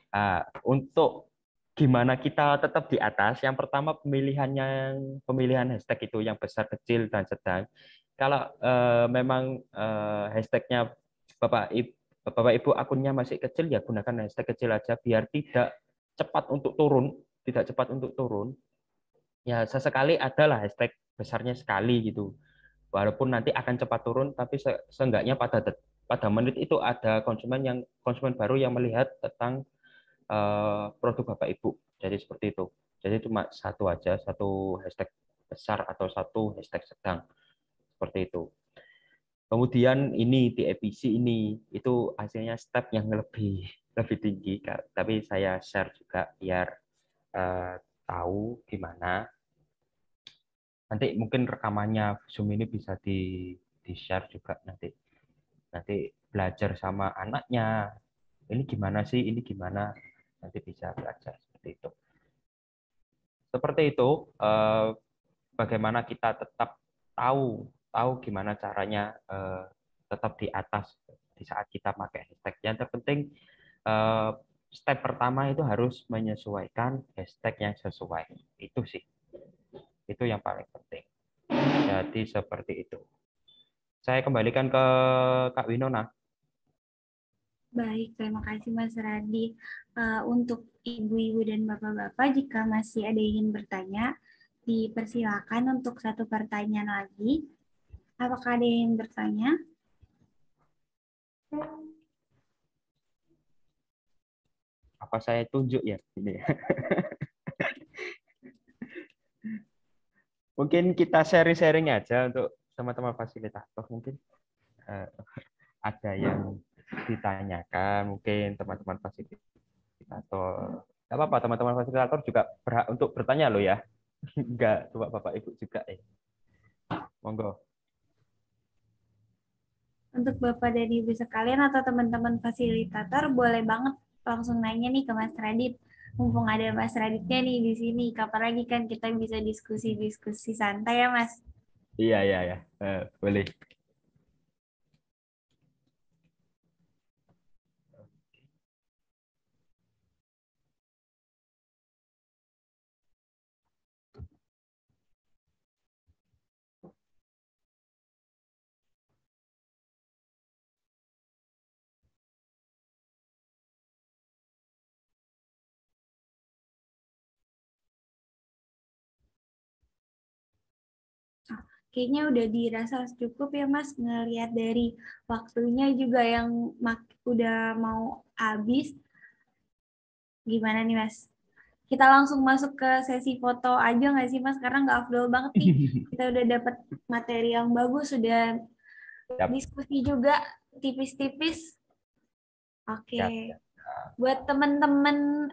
Nah, untuk gimana kita tetap di atas, yang pertama pemilihan hashtag itu yang besar, kecil, dan sedang. Kalau memang hashtagnya Bapak Ibu akunnya masih kecil, ya gunakan hashtag kecil aja biar tidak cepat untuk turun. Ya sesekali adalah hashtag besarnya sekali gitu. Walaupun nanti akan cepat turun, tapi seenggaknya pada menit itu ada konsumen baru yang melihat tentang produk Bapak Ibu. Jadi seperti itu. Jadi cuma satu aja, satu hashtag besar atau satu hashtag sedang. Seperti itu. Kemudian ini di EPC ini itu hasilnya step yang lebih tinggi, tapi saya share juga biar tahu gimana. Nanti mungkin rekamannya Zoom ini bisa di share juga nanti belajar sama anaknya. Ini gimana sih? Ini gimana? Nanti bisa belajar seperti itu. Seperti itu, bagaimana kita tetap tahu gimana caranya tetap di atas di saat kita pakai hashtag. Yang terpenting step pertama itu harus menyesuaikan hashtag yang sesuai. Itu sih. Itu yang paling penting. Jadi seperti itu. Saya kembalikan ke Kak Winona. Baik, terima kasih Mas Radi. Untuk ibu-ibu dan bapak-bapak, jika masih ada yang ingin bertanya, dipersilakan untuk satu pertanyaan lagi. Apakah ada yang ingin bertanya? Apa saya tunjuk ya? Ini. Mungkin kita sharing-sharing aja untuk teman-teman fasilitator. Mungkin ada yang ditanyakan, mungkin teman-teman fasilitator. Tidak apa-apa, teman-teman fasilitator juga berhak untuk bertanya loh ya. Enggak, coba Bapak Ibu juga. Monggo. Untuk Bapak dan Ibu sekalian atau teman-teman fasilitator, boleh banget langsung nanya nih ke Mas Radit. Mumpung ada Mas Raditnya nih di sini, kapan lagi kan kita bisa diskusi-diskusi santai ya Mas? Iya, iya, ya. Boleh. Kayaknya udah dirasa cukup ya Mas, ngelihat dari waktunya juga yang udah mau habis. Gimana nih Mas? Kita langsung masuk ke sesi foto aja nggak sih Mas? Karena nggak afdol banget nih. Kita udah dapat materi yang bagus, sudah Siap, diskusi juga tipis-tipis. Oke. siap. Buat teman-teman,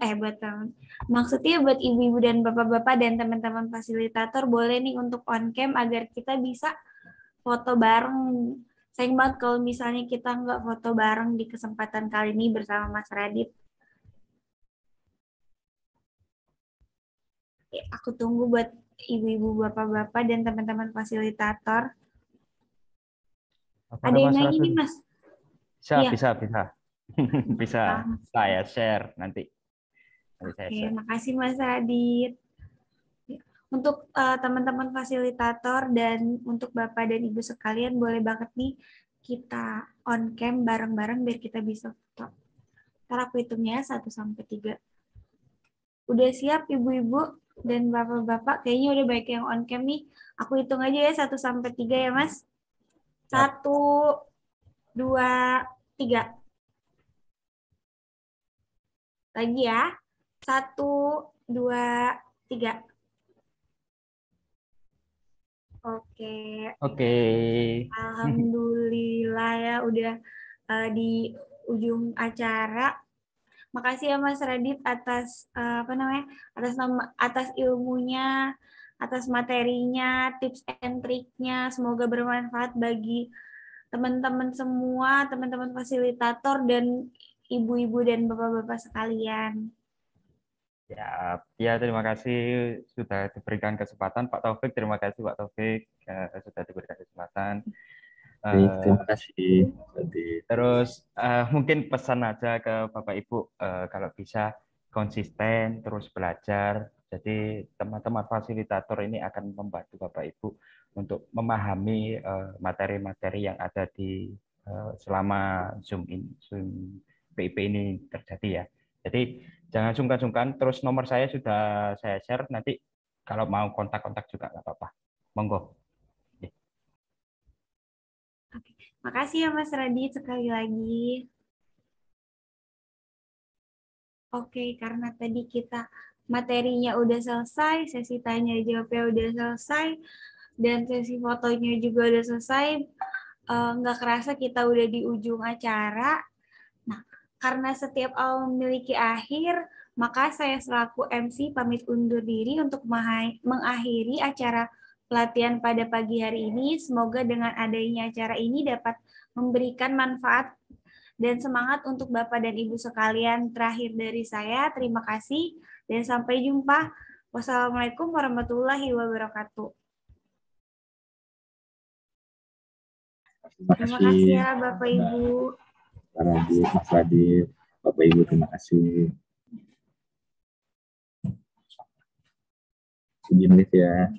maksudnya buat ibu-ibu dan bapak-bapak dan teman-teman fasilitator boleh nih untuk on cam agar kita bisa foto bareng. Sayang banget kalau misalnya kita nggak foto bareng di kesempatan kali ini bersama Mas Radit. Ya, aku tunggu buat ibu-ibu, bapak-bapak, dan teman-teman fasilitator. Ada Apakah yang Mas nanya Radit? nih, Mas? Bisa, Iya. bisa, bisa. Bisa saya share nanti. Nanti saya Oke, share. makasih Mas Radit. Untuk teman-teman fasilitator dan untuk Bapak dan Ibu sekalian, boleh banget nih kita on cam bareng-bareng biar kita bisa foto. Ntar aku hitungnya 1-3. Udah siap Ibu-Ibu dan Bapak-Bapak? Kayaknya udah baik yang on cam nih. Aku hitung aja ya 1-3 ya Mas. Siap. 1, 2, 3. Lagi ya. 1, 2, 3. Oke. Oke. Alhamdulillah ya udah di ujung acara. Makasih ya Mas Radit atas atas ilmunya, atas materinya, tips and triknya. Semoga bermanfaat bagi teman-teman semua, teman-teman fasilitator dan ibu-ibu dan bapak-bapak sekalian. Ya, ya, terima kasih sudah diberikan kesempatan Pak Taufik. Terima kasih Pak Taufik sudah diberikan kesempatan. Baik, Eh, terima kasih. Jadi, Terus mungkin pesan aja ke Bapak Ibu kalau bisa konsisten terus belajar. Jadi teman-teman fasilitator ini akan membantu Bapak Ibu untuk memahami materi-materi yang ada di selama Zoom PIP ini terjadi ya. Jadi jangan sungkan-sungkan. Terus nomor saya sudah saya share. Nanti kalau mau kontak-kontak juga nggak apa-apa. Monggo. Oke. Makasih ya Mas Radit sekali lagi. Oke, karena tadi kita materinya udah selesai, sesi tanya jawabnya udah selesai, dan sesi fotonya juga udah selesai, nggak kerasa kita udah di ujung acara. Nah, karena setiap awal memiliki akhir, maka saya selaku MC pamit undur diri untuk mengakhiri acara pelatihan pada pagi hari ini. Semoga dengan adanya acara ini dapat memberikan manfaat dan semangat untuk Bapak dan Ibu sekalian. Terakhir dari saya, terima kasih dan sampai jumpa. Wassalamualaikum warahmatullahi wabarakatuh. terima Terima kasih kasih ya Bapak Ibu. Pak Radit, Mas Radit, Bapak Ibu, terima kasih. Izin live ya.